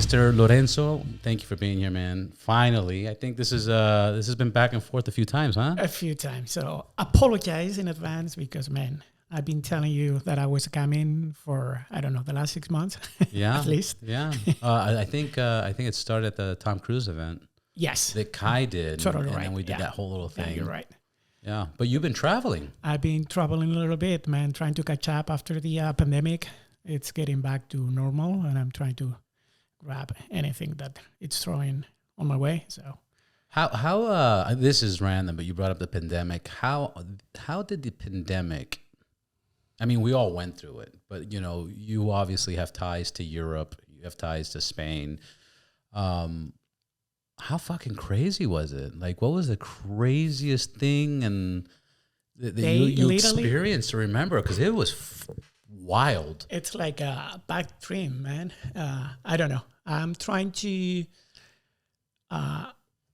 Mr. Lorenzo, thank you for being here, man. Finally, I think this has been back and forth a few times, huh? A few times. So apologize in advance because, man, I've been telling you that I was coming for, I don't know, the last 6 months. Yeah, at least. Yeah. I think it started at the Tom Cruise event. Yes. That Kai did. Totally and right. then we did that whole little thing. Yeah, you're right. Yeah. But you've been traveling. I've been traveling a little bit, man, trying to catch up after the pandemic. It's getting back to normal, and I'm trying to grab anything that it's throwing on my way. So how this is random, but you brought up the pandemic. How did the pandemic, I mean, we all went through it, but you obviously have ties to Europe, you have ties to Spain. How fucking crazy was it? Like, what was the craziest thing and that you experienced to remember? Because it was wild. It's like a bad dream, man. I don't know. I'm trying to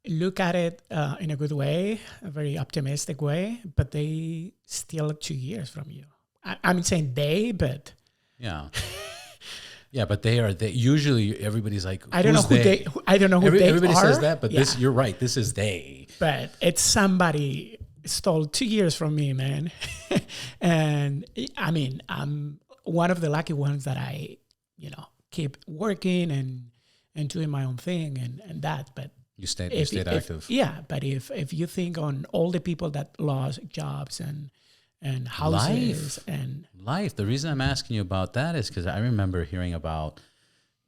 look at it in a good way, a very optimistic way, but they still 2 years from you. I'm saying they, but... Yeah. Yeah, but they usually everybody's like, I don't know who they. I don't know who they are. Everybody says that, but this, you're right. This is they. But it's somebody stole 2 years from me, man. And I mean, I'm one of the lucky ones that I, keep working and doing my own thing and that. But you stayed active. Yeah, but if you think on all the people that lost jobs and houses and life. The reason I'm asking you about that is because I remember hearing about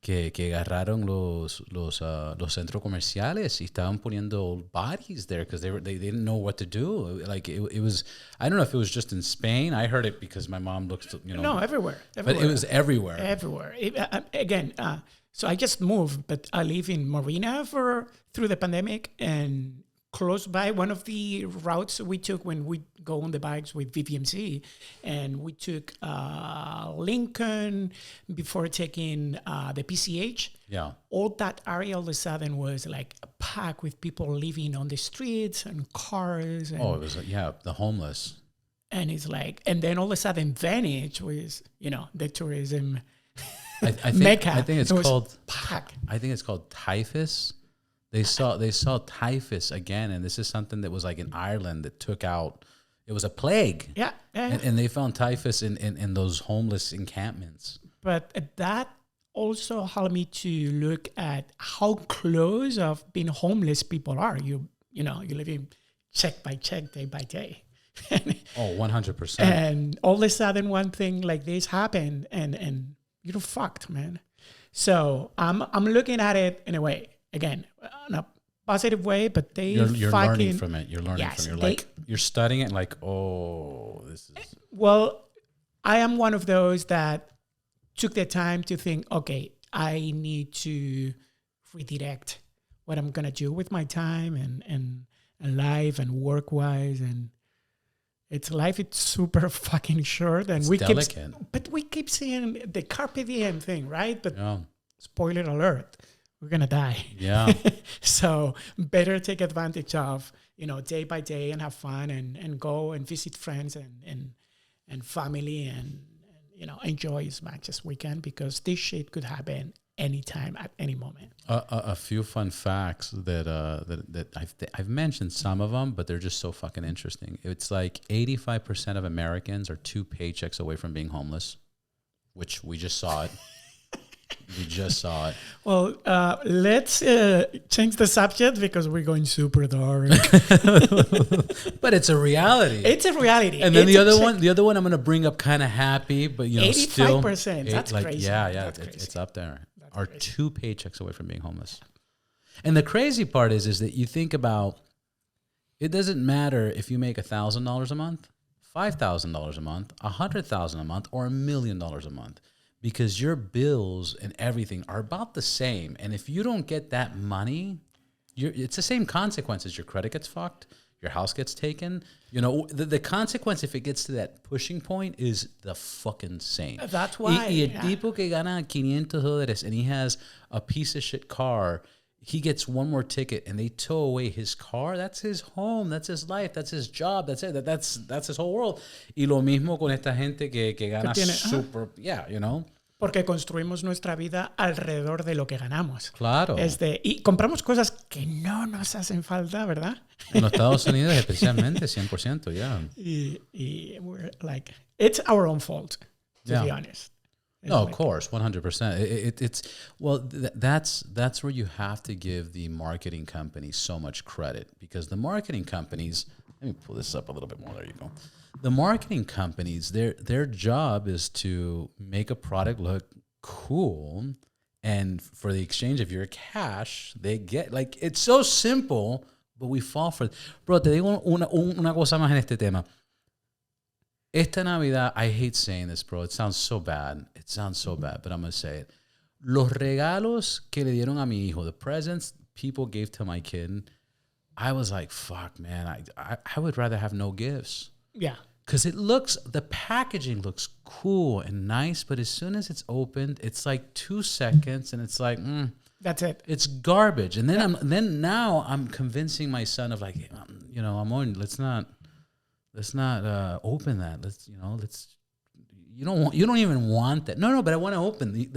que agarraron los centros comerciales y estaban poniendo bodies there because they didn't know what to do. Like it was, I don't know if it was just in Spain. I heard it because my mom looks, No, everywhere. But it was everywhere. Everywhere. Again, so I just moved, but I live in Marina through the pandemic, and close by one of the routes we took when we go on the bikes with VVMC, and we took Lincoln before taking the PCH. Yeah. All that area all of a sudden was like packed with people living on the streets and cars. And, it was the homeless. And it's like, and then all of a sudden Venice was, the tourism mecca. I think it's called packed. I think it's called typhus. They saw typhus again, and this is something that was like in Ireland that took out. It was a plague. Yeah. And they found typhus in those homeless encampments. But that also helped me to look at how close of being homeless people are. You live in check by check, day by day. 100%. And all of a sudden, one thing like this happened, and you're fucked, man. So I'm looking at it in a way. Again, in a positive way, but you're learning from it. You're learning from it. You're studying it like, this is... Well, I am one of those that took the time to think, okay, I need to redirect what I'm going to do with my time and life and work-wise. And life is super fucking short. And it's delicate. But we keep seeing the carpe diem thing, right? But spoiler alert. We're going to die. Yeah. So better take advantage of, day by day and have fun and go and visit friends and family and enjoy as much as we can, because this shit could happen anytime at any moment. A few fun facts that I've mentioned some of them, but they're just so fucking interesting. It's like 85% of Americans are 2 paychecks away from being homeless, which we just saw it. We just saw it. Well, let's change the subject because we're going super dark. But it's a reality. It's a reality. And then the other one I'm going to bring up kind of happy, but 85%. That's crazy. Yeah, it's up there. Are 2 paychecks away from being homeless. And the crazy part is that you think about, it doesn't matter if you make $1,000 a month, $5,000 a month, $100,000 a month, or $1 million a month. Because your bills and everything are about the same. And if you don't get that money, it's the same consequences. Your credit gets fucked. Your house gets taken. The consequence, if it gets to that pushing point, is the fucking same. That's why. Y el tipo que gana $500 and he has a piece of shit car, he gets one more ticket and they tow away his car. That's his home. That's his life. That's his job. That's it. That's his whole world. Y lo mismo con esta gente que gana super. Yeah, Porque construimos nuestra vida alrededor de lo que ganamos. Claro. Y compramos cosas que no nos hacen falta, ¿verdad? En los Estados Unidos especialmente, 100%, yeah. Y we're like, it's our own fault, to be honest. No, of course, 100%. It's well, that's where you have to give the marketing companies so much credit, because the marketing companies, let me pull this up a little bit more. There you go. The marketing companies, their job is to make a product look cool, and for the exchange of your cash, they get, like, it's so simple, but we fall for it. Bro, te digo una cosa más en este tema. Esta Navidad, I hate saying this, bro. It sounds so bad. But I'm going to say it. Los regalos que le dieron a mi hijo, the presents people gave to my kid, I was like, fuck, man, I would rather have no gifts. Yeah. Because the packaging looks cool and nice, but as soon as it's opened, it's like 2 seconds and it's like, that's it. It's garbage. And then now I'm convincing my son of, like, Amor, let's not open that. You don't even want that. No, but I want to open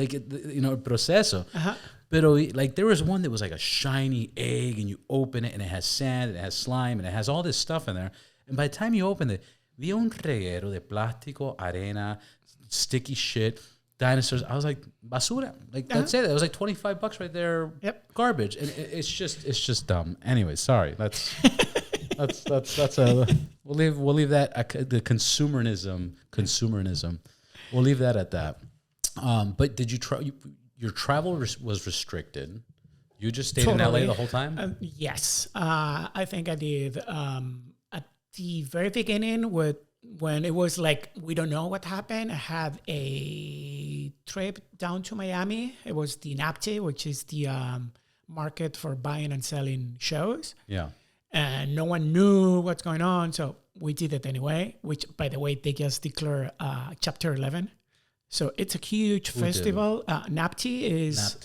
el proceso. Uh-huh. Pero, like, there was one that was like a shiny egg, and you open it and it has sand and it has slime and it has all this stuff in there. And by the time you open it, vi un reguero de plástico, arena, sticky shit, dinosaurs. I was like, basura. Like, that's it. It was like $25 right there. Yep. Garbage. And it's just dumb. Anyway, sorry. That's we'll leave that, the consumerism. We'll leave that at that. But did you your travel was restricted? You just stayed in LA the whole time? Yes. I think I did. At the very beginning, when it was like, we don't know what happened, I had a trip down to Miami. It was the NAPTE, which is the market for buying and selling shows. Yeah. And no one knew what's going on, so we did it anyway, which, by the way, they just declared Chapter 11. So it's a huge festival. NAPTE is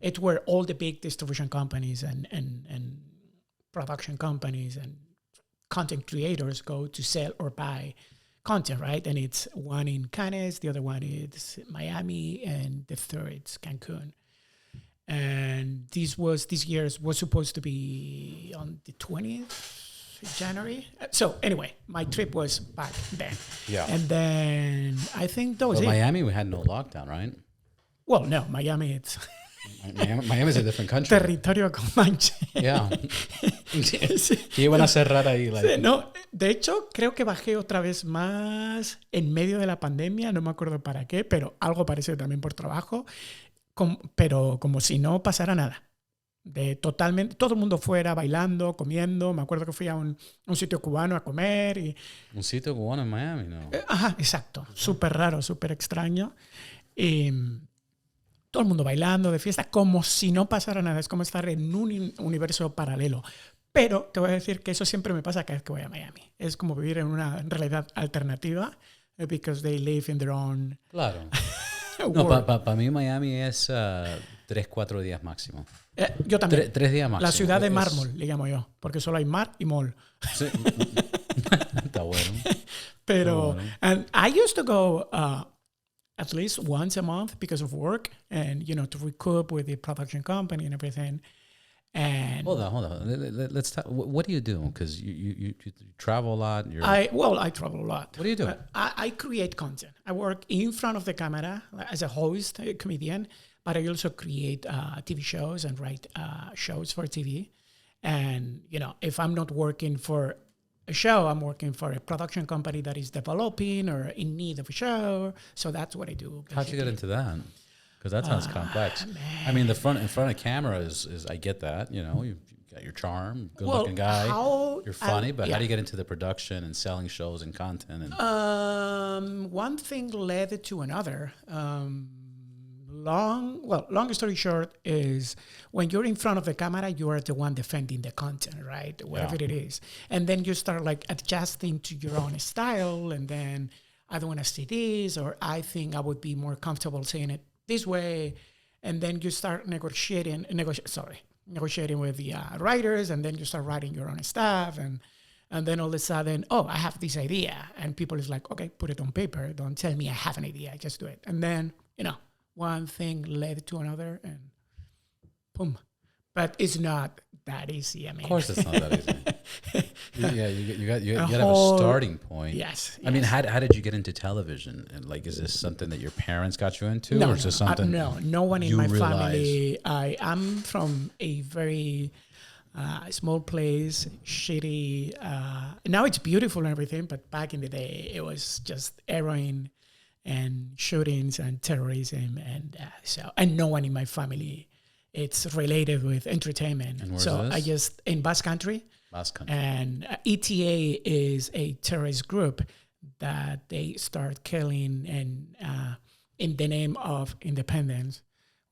it's where all the big distribution companies and production companies and content creators go to sell or buy content, right? And it's one in Cannes, the other one is Miami, and the third is Cancun. And this year's was supposed to be on the 20th January. So anyway, my trip was back then. Yeah. And then I think that was it. Miami, we had no lockdown, right? Well, no, Miami, it's... Miami's a different country. Territorio Comanche. Yeah. Que iban a cerrar ahí. Like. No, de hecho, creo que bajé otra vez más en medio de la pandemia. No me acuerdo para qué, pero algo parece también por trabajo. Pero como si no pasara nada. Totalmente, todo el mundo fuera bailando, comiendo. Me acuerdo que fui a un sitio cubano a comer. ¿Un sitio cubano en Miami? No. Ajá, exacto. Súper raro, súper extraño. Y todo el mundo bailando, de fiesta, como si no pasara nada. Es como estar en un universo paralelo. Pero te voy a decir que eso siempre me pasa cada vez que voy a Miami. Es como vivir en una realidad alternativa. Because they live in their own... Claro. No, para mí Miami es 3-4 días máximo. Yo también. 3 días máximo. La ciudad de mármol, le llamo yo. Porque solo hay mar y mall. Sí. Está bueno. Pero, and I used to go at least once a month because of work and, to recoup with the production company and everything. And hold on. Let's talk. What do you do? Because you travel a lot. I travel a lot. What do you do? I create content. I work in front of the camera as a host, a comedian, but I also create TV shows and write shows for TV. And, if I'm not working for a show, I'm working for a production company that is developing or in need of a show. So that's what I do. Basically. How'd you get into that? Because that sounds complex. Man. I mean, in front of camera is I get that. You've got your charm, good-looking guy. You're funny, but how do you get into the production and selling shows and content? And one thing led to another. Long story short is when you're in front of the camera, you are the one defending the content, right? Whatever it is. And then you start like adjusting to your own style. And then I don't want to say this, or I think I would be more comfortable saying it this way. And then you start negotiating with the writers, and then you start writing your own stuff. And then all of a sudden, I have this idea. And people is like, okay, put it on paper. Don't tell me I have an idea. Just do it. And then one thing led to another, and boom. But it's not that easy. I mean, Of course, it's not that easy. Yeah, you got to have a whole- starting point. Yes. I mean, how did you get into television? And like, is this something that your parents got you into, No, or is this something? no one in you my realize? family. I am from a very small place, shitty. Now it's beautiful and everything, but back in the day, it was just heroin and shootings and terrorism, and no one in my family. It's related with entertainment. And where's So this? I just in Basque Country. Basque Country. And ETA is a terrorist group that they start killing and in the name of independence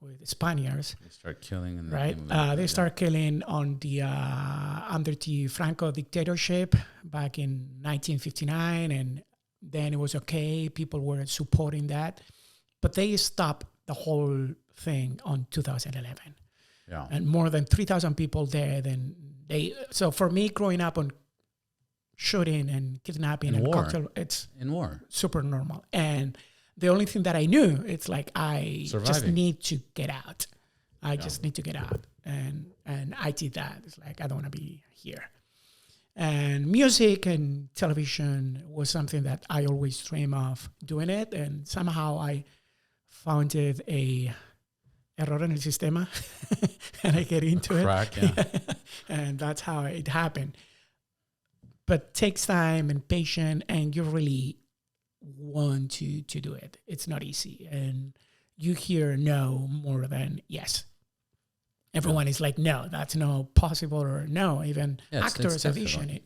with Spaniards, They start killing, in the right? name of They start killing on the under the Franco dictatorship back in 1959, and then it was okay. People were supporting that, but they stopped the whole thing on 2011. Yeah. And more than 3,000 people dead. And so for me, growing up on shooting and kidnapping and war. cocktail, it's In war. super normal. And the only thing that I knew, it's like I just Surviving. need to get out. I just need to get out. And I did that. It's like, I don't want to be here. And music and television was something that I always dream of doing it. And somehow I founded a error en el sistema and I get into it. Crack, yeah. And that's how it happened. But takes time and patience, and you really want to do it. It's not easy. And you hear no more than yes. Everyone is like, no, that's not possible, or no, even actors audition it.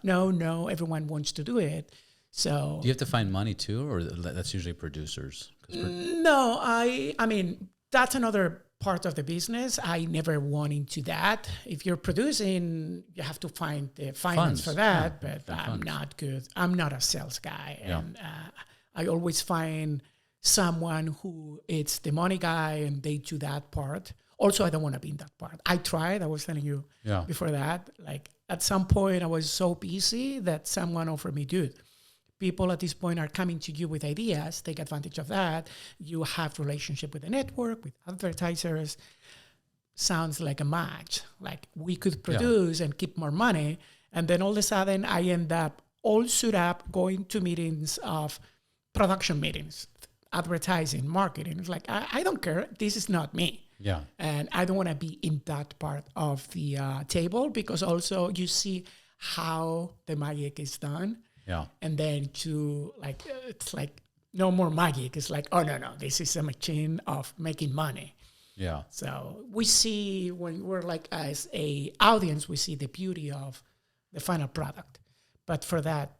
No, everyone wants to do it. So Do you have to find money too, or that's usually producers? no, I mean, that's another part of the business. I never went into that. If you're producing, you have to find the finance Funds. for that, Yeah, but I'm funds. not good. I'm not a sales guy. Yeah. And I always find someone who it's the money guy and they do that part. Also, I don't want to be in that part. I tried. I was telling you Yeah. before that. Like at some point, I was so busy that someone offered me, dude, people at this point are coming to you with ideas. Take advantage of that. You have relationship with the network, with advertisers. Sounds like a match. Like we could produce and keep more money. And then all of a sudden, I end up all suit up, going to meetings of production meetings, advertising, marketing. It's like, I don't care. This is not me. Yeah. And I don't want to be in that part of the table, because also you see how the magic is done. Yeah. And then it's like no more magic. It's like, oh, no, this is a machine of making money. Yeah. So we see, when we're like, as a audience, we see the beauty of the final product. But for that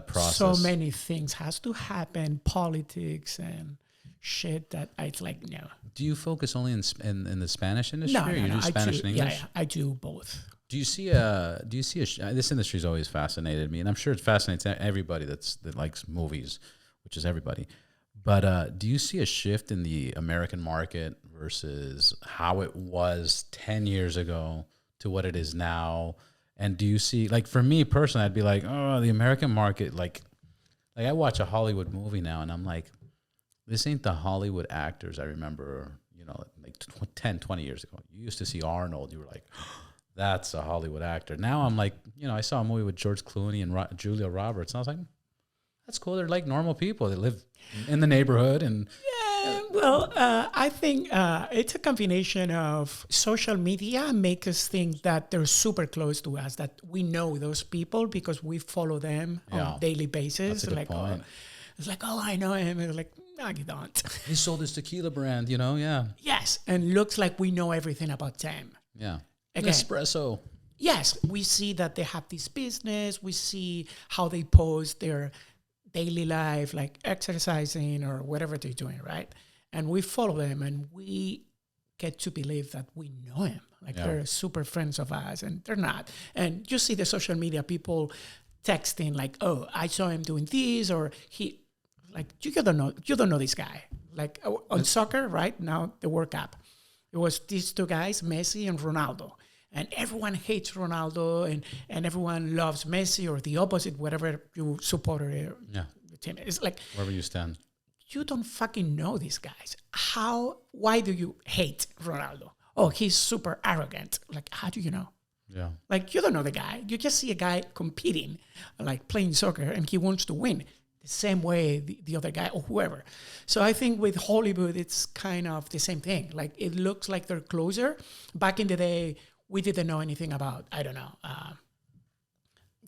process. so many things has to happen, politics and shit, that it's like, no. Do you focus only in the Spanish industry, or you do Spanish and English? Yeah, I do both. Do you see this industry's always fascinated me, and I'm sure it fascinates everybody that likes movies, which is everybody. But do you see a shift in the American market versus how it was 10 years ago to what it is now? And do you see, like, for me personally, I'd be like, oh, the American market, like I watch a Hollywood movie now and I'm like, this ain't the Hollywood actors I remember, like 10, 20 years ago. You used to see Arnold. You were like, that's a Hollywood actor. Now I'm like, I saw a movie with George Clooney and Julia Roberts, and I was like, that's cool. They're like normal people. They live in the neighborhood. And Well, I think it's a combination of social media make us think that they're super close to us, that we know those people because we follow them on a daily basis. That's a good point. It's like, oh, I know him. It's like, no, you don't. He sold his tequila brand, yeah. Yes, and looks like we know everything about them. Yeah. Again, Espresso. Yes, we see that they have this business. We see how they post their daily life, like exercising or whatever they're doing, right? And we follow them, and we get to believe that we know him. Like they're super friends of us, and they're not. And you see the social media people texting like, oh, I saw him doing this, or he, like, you don't know this guy. Like on soccer, right now, the World Cup, it was these two guys, Messi and Ronaldo. And everyone hates Ronaldo, and everyone loves Messi, or the opposite, whatever you support or your team. It's like, Wherever you stand. you don't fucking know these guys. Why do you hate Ronaldo? Oh, he's super arrogant. Like, how do you know? Yeah. Like, you don't know the guy. You just see a guy competing, like playing soccer, and he wants to win the same way the other guy or whoever. So I think with Hollywood, it's kind of the same thing. Like, it looks like they're closer. Back in the day, we didn't know anything about, I don't know,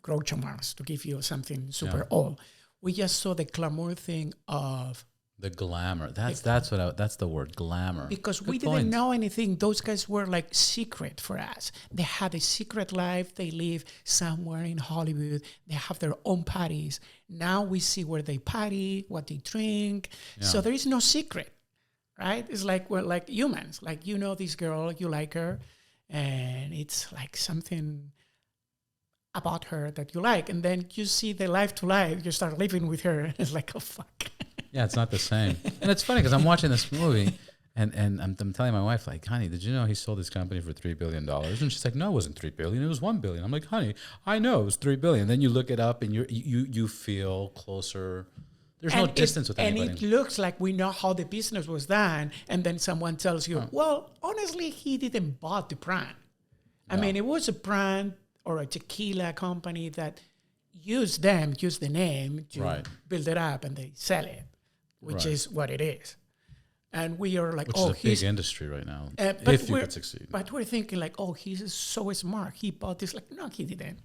Groucho Marx, to give you something super old. We just saw the glamour thing of the glamour. That's the word, glamour. Because Good we point. didn't know anything. Those guys were like secret for us. They had a secret life. They live somewhere in Hollywood. They have their own parties. Now we see where they party, what they drink. Yeah. So there is no secret, right? It's like we're like humans. Like, you know this girl, you like her, and it's like something about her that you like. And then you see the life to life. You start living with her. It's like, oh, fuck. Yeah, it's not the same. And it's funny because I'm watching this movie and I'm telling my wife, like, honey, did you know he sold his company for $3 billion? And she's like, no, it wasn't $3 billion. It was $1 billion. I'm like, honey, I know it was $3 billion. Then you look it up and you feel closer. There's no distance with anybody. And it looks like we know how the business was done. And then someone tells you, well, honestly, he didn't buy the brand. I mean, it was a brand or a tequila company that used the name to build it up, and they sell it, which is what it is. And we are like, which is a big industry right now, if you could succeed. But we're thinking like, oh, he's so smart. He bought this. Like, no, he didn't.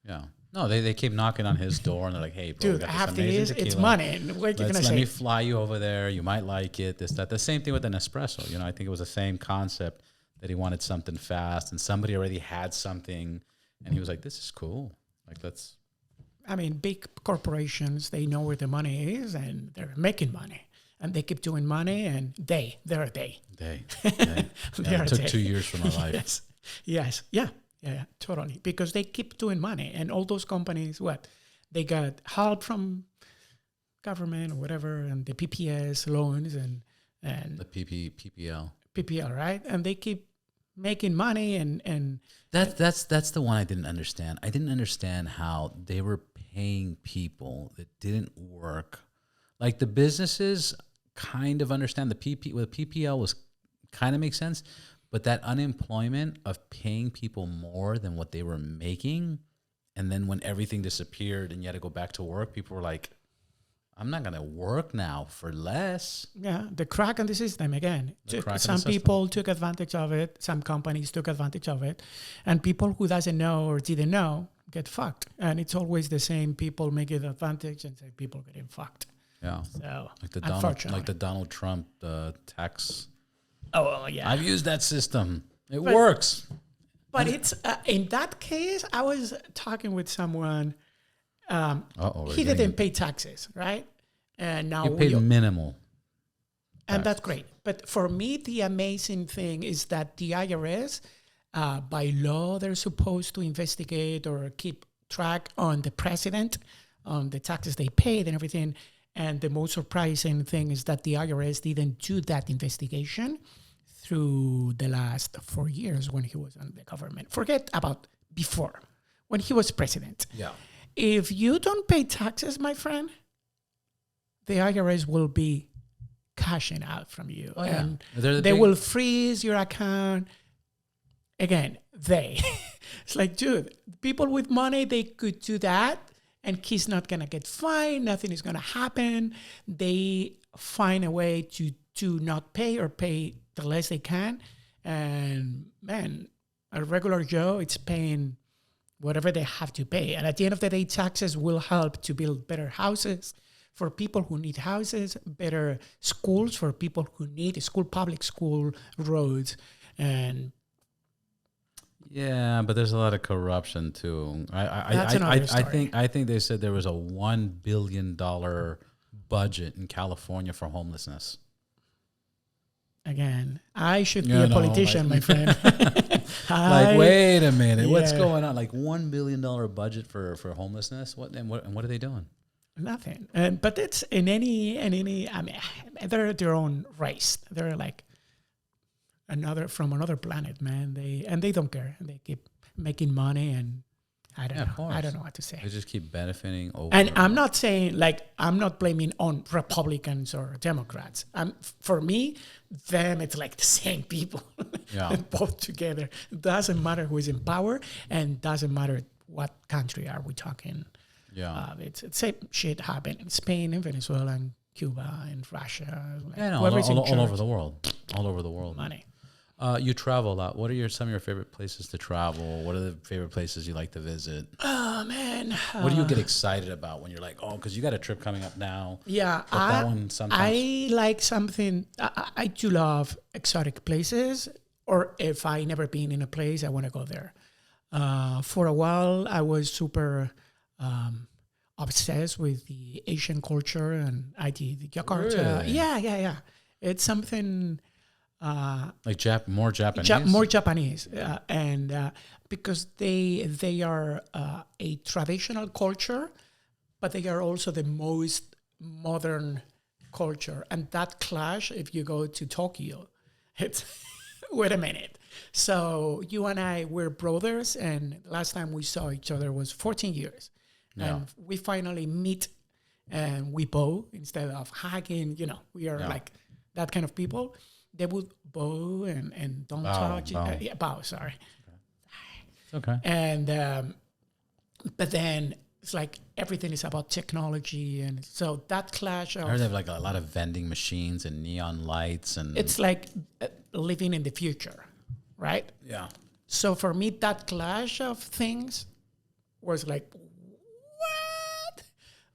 Yeah. No, they came knocking on his door, and they're like, hey, bro, dude, after this, it's money. And what are you going to say? Let me fly you over there. You might like it, this, that. The same thing with an espresso. You know, I think it was the same concept that he wanted something fast, and somebody already had something, and he was like, this is cool. Like, let's... I mean, big corporations, they know where the money is, and they're making money. And they keep doing money, and they're a day. It took 2 years for my life. Yes. Yeah, totally. Because they keep doing money. And all those companies, they got help from government or whatever, and the PPS loans and the PPL. PPL, right? And they keep making money and that's the one I didn't understand. I didn't understand how they were paying people that didn't work. Like, the businesses kind of understand the PPL was kind of makes sense, but that unemployment of paying people more than what they were making, and then when everything disappeared and you had to go back to work, people were like, I'm not going to work now for less. Yeah, the crack in the system again. Some people took advantage of it. Some companies took advantage of it. And people who doesn't know or didn't know get fucked. And it's always the same people making advantage and same people getting fucked. Yeah. So, like the Donald Trump tax. Oh, well, yeah. I've used that system. It works. But it's in that case, I was talking with someone. He didn't pay taxes, right? And now he paid minimal. And that's great. But for me, the amazing thing is that the IRS, by law, they're supposed to investigate or keep track on the president, on the taxes they paid and everything. And the most surprising thing is that the IRS didn't do that investigation through the last 4 years when he was on the government. Forget about before, when he was president. Yeah. If you don't pay taxes, my friend, the IRS will be cashing out from you. Oh, yeah. And they will freeze your account. Again, it's like, dude, people with money, they could do that, and he's not going to get fined. Nothing is going to happen. They find a way to not pay or pay the less they can. And, man, a regular Joe, it's paying whatever they have to pay. And at the end of the day, taxes will help to build better houses for people who need houses, better schools for people who need public school, roads, and... Yeah, but there's a lot of corruption too. I think they said there was a $1 billion budget in California for homelessness. Again, I should be a politician, my friend. Wait a minute, what's going on? Like $1 billion budget for homelessness? What are they doing? Nothing. But it's in any. I mean, they're their own race. They're like from another planet, man. They don't care. They keep making money, and I don't Yeah, of know. course. I don't know what to say. They just keep benefiting over. And I'm not saying like I'm not blaming on Republicans or Democrats. For me, them it's like the same people, Yeah. both together. Doesn't matter who is in power, and doesn't matter what country are we talking. Yeah. It's same shit happened in Spain, and Venezuela, and Cuba, and Russia. Like, Yeah, no, whoever's in all over charge, the world. All over the world. money. You travel a lot. What are some of your favorite places to travel? What are the favorite places you like to visit? Oh man, What do you get excited about when you're like, oh, because you got a trip coming up now? yeah, But that one sometimes. I like something. I do love exotic places, or if I never been in a place, I want to go there. For a while, I was super obsessed with the Asian culture, and I did Jakarta. Really? Yeah. It's something. Like more Japanese? More Japanese, and because they are a traditional culture, but they are also the most modern culture. And that clash, if you go to Tokyo, it's wait a minute. So you and I were brothers, and last time we saw each other was 14 years, and we finally meet, and we bow instead of hugging. We are like that kind of people. They would bow and don't touch. Bow. Bow, sorry. Okay. And but then it's like everything is about technology, and so that clash I of heard they have like a lot of vending machines and neon lights and. it's like living in the future, right? Yeah. So for me, that clash of things was like, what?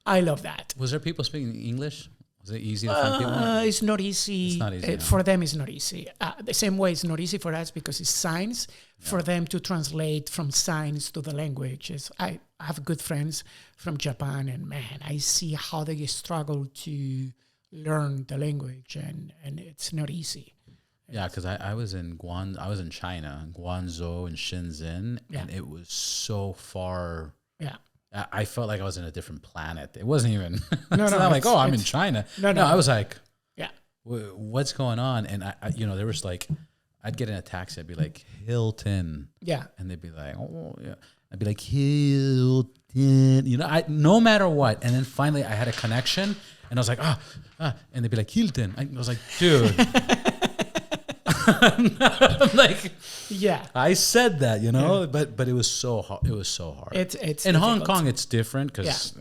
I love that. Was there people speaking English? Was it easy to find people? It's not easy. It's not easy, no. For them, it's not easy. The same way it's not easy for us because it's signs. For them to translate from signs to the language. I have good friends from Japan, and man, I see how they struggle to learn the language, and it's not easy. Yeah, because I was in China, Guangzhou and Shenzhen, and it was so far. Yeah. I felt like I was in a different planet. It wasn't even. No, it's not like, I'm in China. No, I was like, yeah, what's going on? And I there was like, I'd get in a taxi. I'd be like Hilton. Yeah. And they'd be like, oh yeah. I'd be like Hilton. No matter what. And then finally, I had a connection, and I was like, and they'd be like Hilton. I was like, dude. I'm like, yeah, I said that, but it was so hard. It was so hard. It's in Hong difficult. Kong. It's different because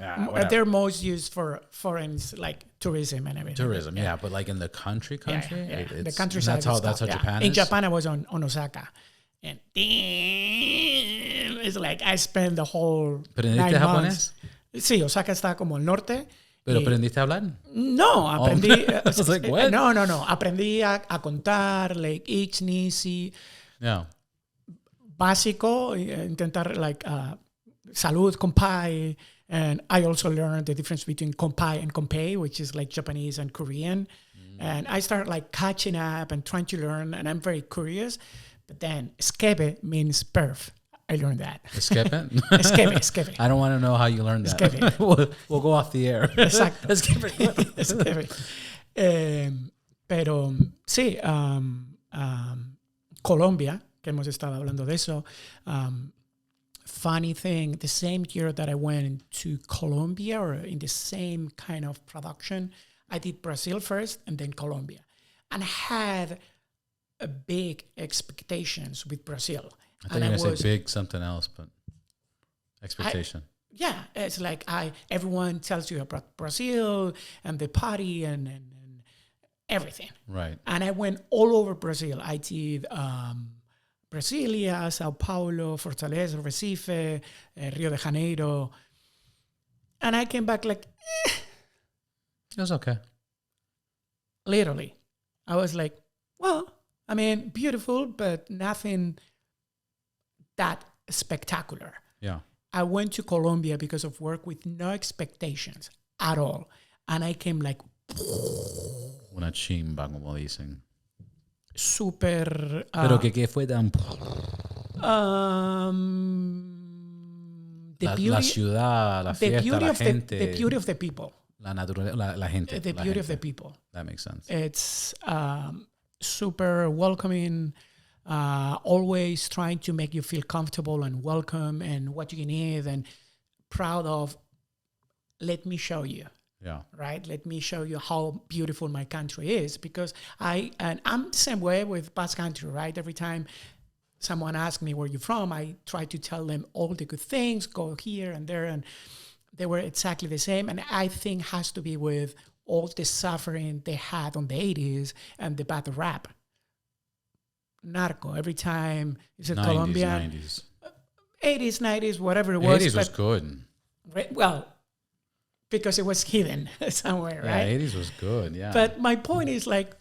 they're most used for foreigners, like tourism and everything. Tourism, yeah, but like in the country, the countryside. That's how Japan is. In Japan, I was on Osaka, and it's like I spent the whole 9 months. Sí, Osaka está como el norte. ¿Pero aprendiste a hablar? No, aprendí. I was like, what? No. Aprendí a contar, like, ich, nisi. Yeah. Básico, intentar, like, salud, kompai. And I also learned the difference between kompai and kompei, which is like Japanese and Korean. And I started, like, catching up and trying to learn. And I'm very curious. But then, skebe means perf. I learned that. Escape? Escape. I don't want to know how you learned that. Escape. we'll go off the air. Exacto. Escape. Pero sí, Colombia, que hemos estado hablando de eso. Funny thing, the same year that I went to Colombia, or in the same kind of production, I did Brazil first and then Colombia. And I had a big expectations with Brazil. I thought you were going to say big something else, but expectation. It's like everyone tells you about Brazil and the party and everything. Right. And I went all over Brazil. I did Brasilia, Sao Paulo, Fortaleza, Recife, Rio de Janeiro. And I came back like, It was okay. Literally. I was like, well, I mean, beautiful, but nothing that spectacular. Yeah. I went to Colombia because of work with no expectations at all. And I came like... Una chimba, como dicen. Super... Pero que fue tan... la ciudad, la fiesta, la gente. The beauty of the people. La naturaleza, la gente. The beauty of the people. That makes sense. It's super welcoming. always trying to make you feel comfortable and welcome and what you need and proud of. Let me show you. Yeah. Right. Let me show you how beautiful my country is, because I'm the same way with Basque Country, right? Every time someone asks me where you're from, I try to tell them all the good things, go here and there, and they were exactly the same. And I think has to be with all the suffering they had on the 80s and the bad rap. Narco, every time it's in 90s, Colombia. 90s. 80s, 90s, whatever it was. 80s was good. Well, because it was hidden somewhere, right? Yeah, 80s was good, yeah. But my point is, like,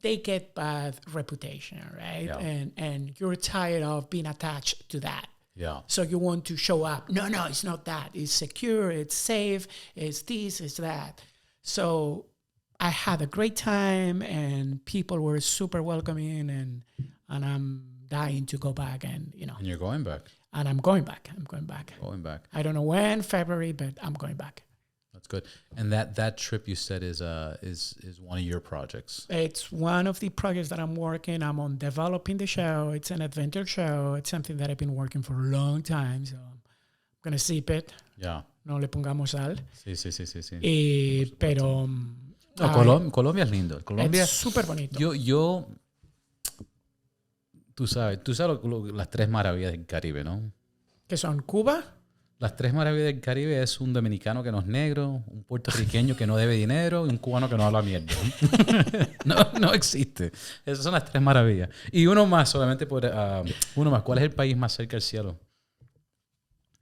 they get bad reputation, right? Yeah. And you're tired of being attached to that. Yeah. So you want to show up. No, it's not that. It's secure. It's safe. It's this. It's that. So I had a great time, and people were super welcoming, and I'm dying to go back, and And you're going back. And I'm going back. Going back. I don't know when, February, but I'm going back. That's good. And that trip you said is one of your projects. It's one of the projects that I'm working. I'm on developing the show. It's an adventure show. It's something that I've been working for a long time. So I'm going to sip it. Yeah. No le pongamos sal. Sí. Pero... No, Colombia es lindo. Colombia es súper bonito. Yo tú sabes las tres maravillas del Caribe, ¿no? ¿Que son Cuba? Las tres maravillas del Caribe es un dominicano que no es negro, un puertorriqueño que no debe dinero y un cubano que no habla mierda. no existe. Esas son las tres maravillas. Y uno más, solamente uno más. ¿Cuál es el país más cerca del cielo?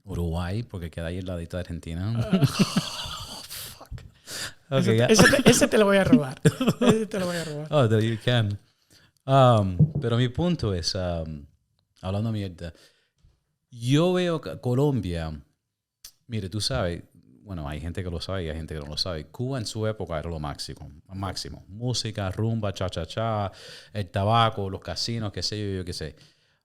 Uruguay, porque queda ahí al ladito de Argentina. Fuck. Okay, ese te lo voy a robar. Oh, you can. Pero mi punto es, hablando mierda, yo veo Colombia, mire, tú sabes, bueno, hay gente que lo sabe y hay gente que no lo sabe. Cuba en su época era lo máximo. Música, rumba, cha-cha-cha, el tabaco, los casinos, qué sé yo qué sé.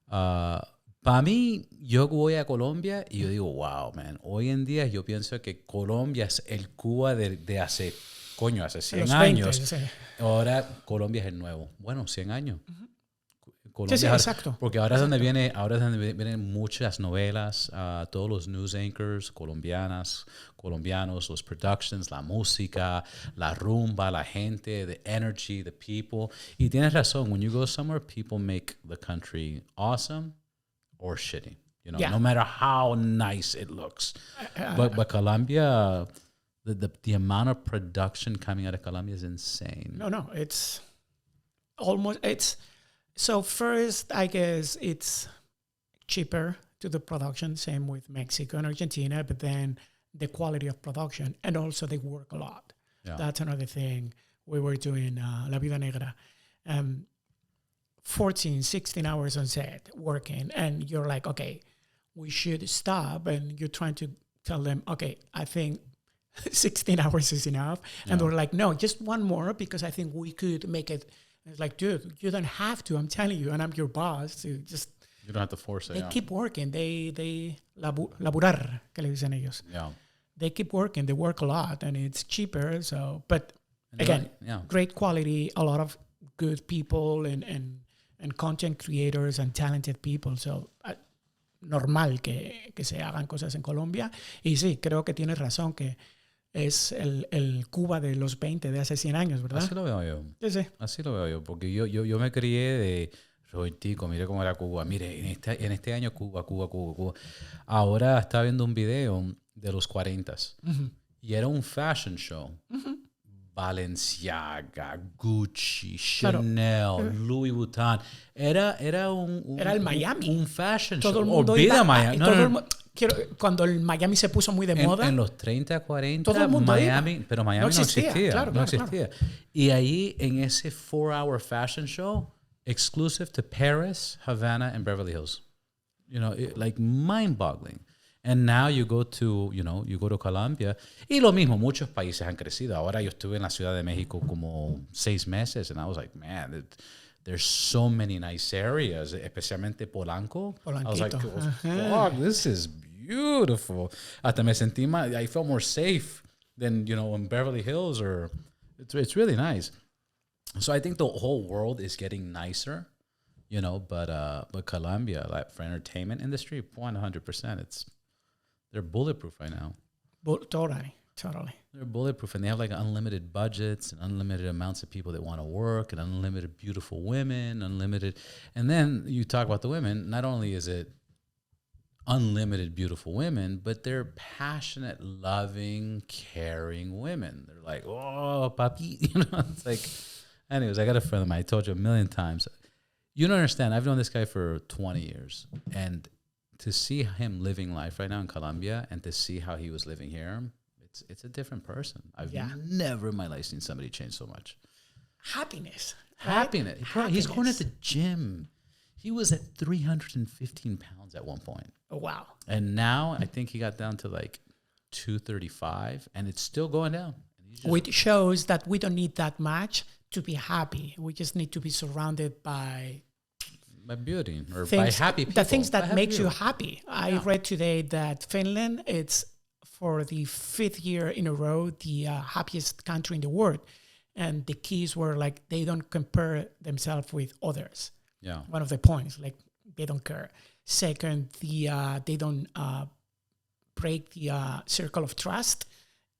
Para mí, yo voy a Colombia y yo digo, wow, man, hoy en día yo pienso que Colombia es el Cuba de hace 100 años. 20, sí. Ahora Colombia es el nuevo. Bueno, 100 años. Colombia, sí, exacto. Porque ahora es donde vienen muchas novelas, todos los news anchors colombianos, los productions, la música, la rumba, la gente, the energy, the people. Y tienes razón, when you go somewhere, people make the country awesome or shitty. You know, no matter how nice it looks. But Colombia, the amount of production coming out of Colombia is insane. No, it's almost, so first, I guess it's cheaper to the production, same with Mexico and Argentina, but then the quality of production, and also they work a lot. Yeah. That's another thing. We were doing La Vida Negra. 14, 16 hours on set working, and you're like, okay, we should stop, and you're trying to tell them, okay, I think 16 hours is enough. And they're like, no, just one more, because I think we could make it. And it's like, dude, you don't have to, I'm telling you, and I'm your boss. So just, you don't have to force it. They keep working. They laburar, que le dicen ellos. Yeah. They keep working. They work a lot, and it's cheaper. So, but again, great quality, a lot of good people and content creators and talented people. So, normal que se hagan cosas en Colombia. Y sí, creo que tienes razón que es el Cuba de los 20 de hace 100 años, ¿verdad? Así lo veo yo. Sí. Así lo veo yo, porque yo me crié de Robertico, mire cómo era Cuba. Mire, en este año Cuba. Ahora estaba viendo un video de los 40s y era un fashion show. Balenciaga, Gucci, Chanel, Louis Vuitton. Era el Miami. Un fashion todo show. El mundo Olvida iba, Miami. Cuando el Miami se puso muy de moda. En los 30, 40, todo el mundo Miami, iba. Pero Miami no existía. Claro. Y ahí, en ese 4-hour fashion show, exclusive to Paris, Havana, and Beverly Hills. You know, like mind-boggling. And now you go to Colombia. Y lo mismo, muchos países han crecido. Ahora yo estuve en la Ciudad de México como 6 meses, and I was like, man, there's so many nice areas, especialmente Polanco. I was like, fuck, this is beautiful. Hasta me sentí más, I felt more safe than, in Beverly Hills, or it's really nice. So I think the whole world is getting nicer. But Colombia, like for entertainment industry, 100%, they're bulletproof right now. Totally. They're bulletproof, and they have like unlimited budgets and unlimited amounts of people that want to work, and unlimited beautiful women, unlimited. And then you talk about the women. Not only is it unlimited beautiful women, but they're passionate, loving, caring women. They're like, oh, papi, It's like, anyways, I got a friend of mine. I told you a million times. You don't understand. I've known this guy for 20 years, and to see him living life right now in Colombia, and to see how he was living here. It's a different person. I've never in my life seen somebody change so much. Happiness. Happiness. Bro, he's going to the gym. He was at 315 pounds at one point. Oh, wow. And now I think he got down to like 235, and it's still going down. Which shows that we don't need that much to be happy. We just need to be surrounded by beauty or things, by happy people. The things that makes you happy. I read today that Finland, it's for the 5th year in a row, the happiest country in the world. And the keys were like, they don't compare themselves with others. Yeah. One of the points, like they don't care. Second, they don't break the circle of trust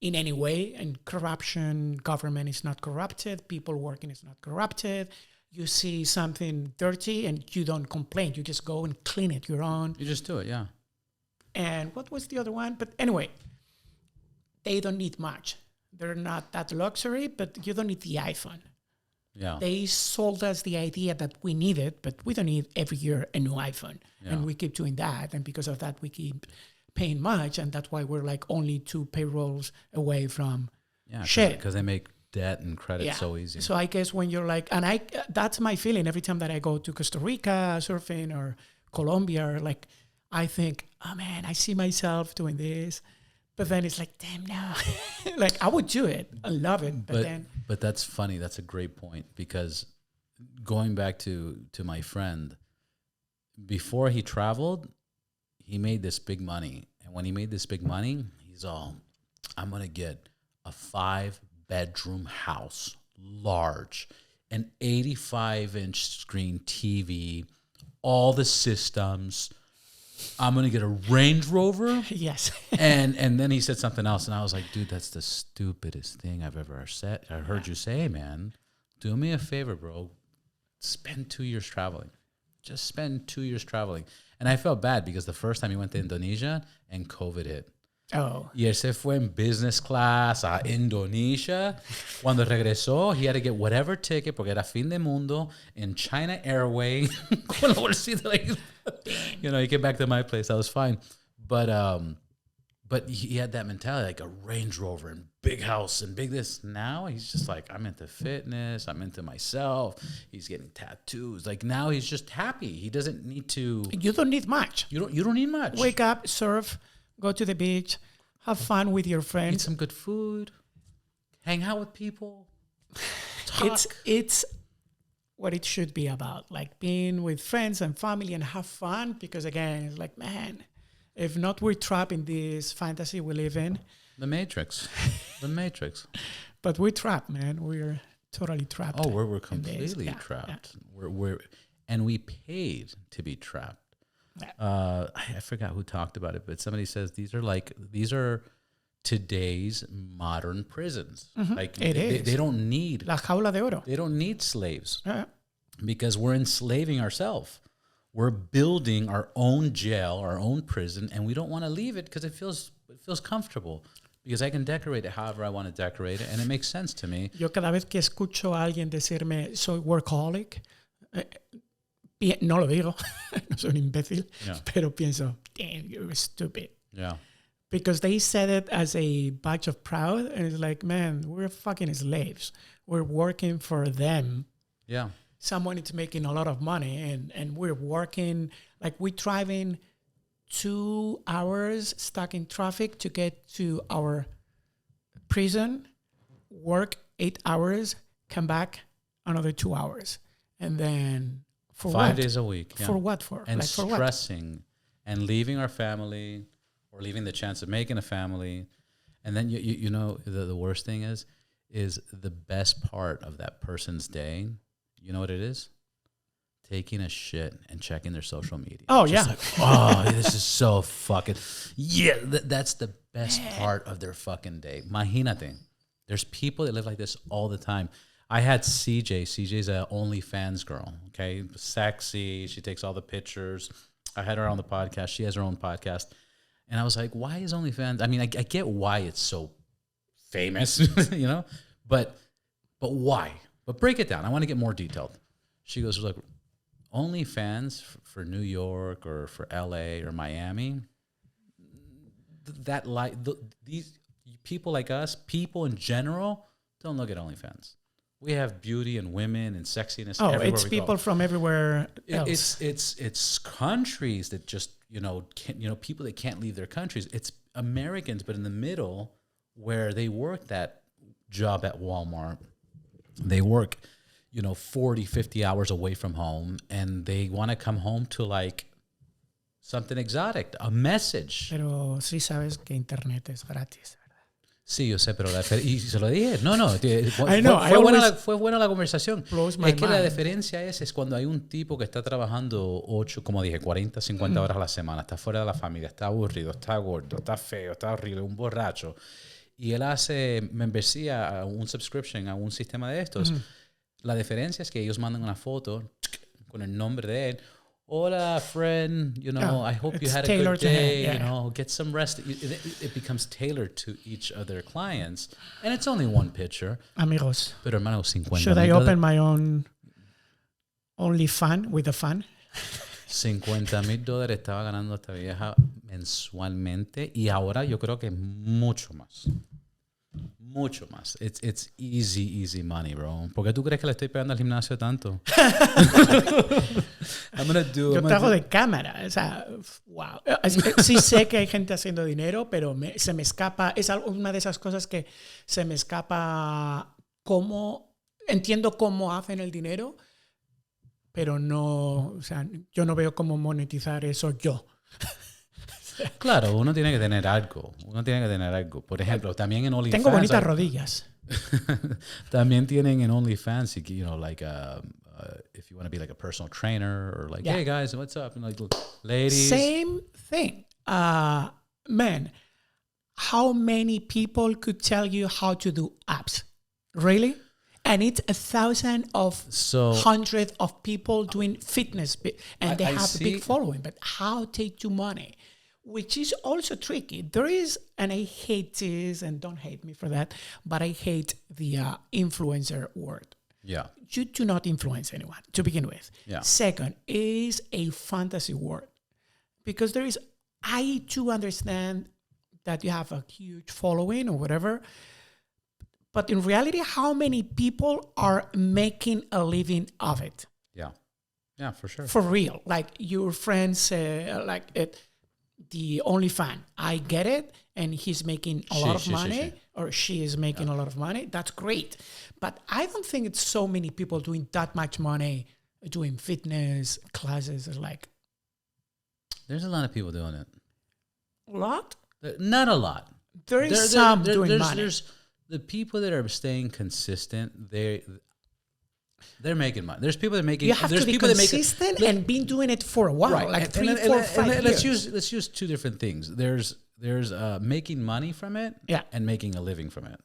in any way. And corruption, government is not corrupted. People working is not corrupted. You see something dirty and you don't complain. You just go and clean it your own. You just do it, yeah. And what was the other one? But anyway, they don't need much. They're not that luxury, but you don't need the iPhone. Yeah. They sold us the idea that we need it, but we don't need every year a new iPhone. Yeah. And we keep doing that. And because of that, we keep paying much. And that's why we're like only 2 payrolls away from shit. Because they make debt and credit so easy. So I guess when you're like, and that's my feeling every time that I go to Costa Rica surfing or Colombia, or like, I think, oh man, I see myself doing this. But then it's like, damn, no. Like, I would do it. I love it. But that's funny. That's a great point, because going back to my friend, before he traveled, he made this big money. And when he made this big money, he's all, I'm going to get a 5-bedroom house, large, an 85-inch screen TV, all the systems. I'm going to get a Range Rover. Yes. and then he said something else, and I was like, dude, that's the stupidest thing I've ever said. I heard you say, man. Do me a favor, bro. Spend 2 years traveling. Just spend 2 years traveling. And I felt bad because the first time he went to Indonesia and COVID hit. Oh. Y él se fue en business class a Indonesia. Cuando regresó, he had to get whatever ticket porque era fin de mundo in China Airway. Con la bolsita, like, he came back to my place. That was fine. But he had that mentality, like a Range Rover and big house and big this. Now he's just like, I'm into fitness. I'm into myself. He's getting tattoos. Like now he's just happy. He doesn't need to. You don't need much. You don't need much. Wake up, surf, go to the beach, have fun with your friends. Eat some good food. Hang out with people. Talk. It's what it should be about, like being with friends and family and have fun. Because again, it's like, man, if not, we're trapped in this fantasy we live in. The Matrix. But we're trapped, man. We're totally trapped. Oh, we're completely trapped. Yeah. And we paid to be trapped. Yeah. I forgot who talked about it, but somebody says these are today's modern prisons. Mm-hmm. Like they don't need La jaula de oro. They don't need slaves because we're enslaving ourselves. We're building our own jail, our own prison, and we don't want to leave it because it feels comfortable. Because I can decorate it however I want to decorate it, and it makes sense to me. Yo cada vez que escucho a alguien decirme soy workaholic, no lo digo, no soy un imbécil, pero pienso, damn, you're stupid. Yeah. Because they said it as a badge of pride, and it's like, man, we're fucking slaves. We're working for them. Yeah. Someone is making a lot of money, and we're working, like we're driving 2 hours stuck in traffic to get to our prison, work 8 hours, come back another 2 hours. And then for 5 days a week. Yeah. For what? And like, for stressing what? And leaving our family or leaving the chance of making a family. And then, you know, the worst thing is the best part of that person's day. You know what it is? taking a shit and checking their social media. Oh, Just yeah. like, oh, this is so fucking, yeah, that's the best part of their fucking day. Imagínate. There's people that live like this all the time. I had CJ. CJ's a OnlyFans girl, okay? Sexy. She takes all the pictures. I had her on the podcast. She has her own podcast. And I was like, why is OnlyFans? I mean, I get why it's so famous, you know? But why? But break it down. I want to get more detailed. She goes, look, OnlyFans for New York or for LA or Miami, these people like us, people in general, don't look at OnlyFans. We have beauty and women and sexiness. Oh, everywhere it's we people go. from everywhere else. It's countries that just people that can't leave their countries. It's Americans, but in the middle where they work that job at Walmart, they work 40, 50 hours away from home, and they want to come home to like something exotic, a message. Pero sí sabes que internet es gratis. Sí, yo sé, pero y se lo dije. No. I know, Fue buena la conversación. Blows my Es que la mind. diferencia es cuando hay un tipo que está trabajando 40, 50 horas a la semana, está fuera de la familia, está aburrido, está gordo, está feo, está horrible, un borracho, y él hace membresía a un subscription, a un sistema de estos. La diferencia es que ellos mandan una foto con el nombre de él. Hola, friend. I hope you had a good day. Get some rest. It becomes tailored to each of their clients, and it's only one picture. Amigos, Pero hermano, 50. should I open my own OnlyFans with a fan? $50,000 estaba ganando esta vieja mensualmente, y ahora yo creo que mucho más. Mucho más. It's easy money, bro. ¿Por qué tú crees que le estoy pegando al gimnasio tanto? Yo trabajo de cámara. O sea, wow. Sí sé que hay gente haciendo dinero, pero se me escapa. Es una de esas cosas que se me escapa entiendo cómo hacen el dinero, pero no, o sea, yo no veo cómo monetizar eso yo. Claro, uno tiene que tener algo. Por ejemplo, también en OnlyFans. Tengo bonitas rodillas. También tienen en OnlyFans, if you want to be like a personal trainer or like, hey guys, what's up? And like, ladies. Same thing. Man, how many people could tell you how to do abs? Really? And it's 1,000 of hundreds of people doing fitness, and they have a big following. But how they do money? Which is also tricky. There is, and I hate this, and don't hate me for that, but I hate the influencer word. Yeah. You do not influence anyone, to begin with. Yeah. Second, is a fantasy word. Because I do understand that you have a huge following or whatever, but in reality, how many people are making a living of it? Yeah. Yeah, for sure. For real. Like your friends, the OnlyFans, I get it, and he's making a lot of money, or she is making a lot of money. That's great. But I don't think it's so many people doing that much money doing fitness classes. There's a lot of people doing it. A lot? Not a lot. There is some doing money. There's the people that are staying consistent. They're making money. There's people that are making. You have to be consistent and been doing it for a while, right. like 3, 4, 5 years. Let's use two different things. There's making money from it, and making a living from it.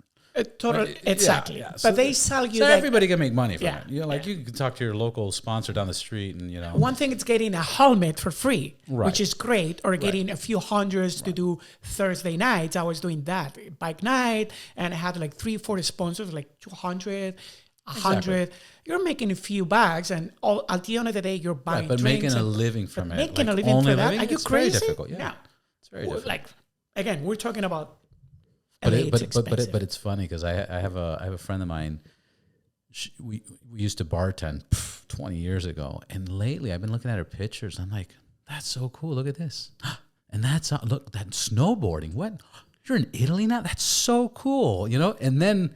Exactly. Yeah. But they sell you. So everybody can make money from it. Yeah. You can talk to your local sponsor down the street, and One thing is getting a helmet for free, right. which is great, or getting a few hundreds to do Thursday nights. I was doing that bike night, and I had like 3, 4 sponsors, like 200. 100, exactly. You're making a few bags, and at the end of the day, you're buying but drinks. Making a living from it. Making a living for that? Are you it's crazy? Very difficult. Yeah. It's very difficult. Like, again, we're talking about. But it's funny because I have a friend of mine. We used to bartend 20 years ago, and lately I've been looking at her pictures. I'm like, that's so cool. Look at this, and that's look that snowboarding. What? You're in Italy now? That's so cool. And then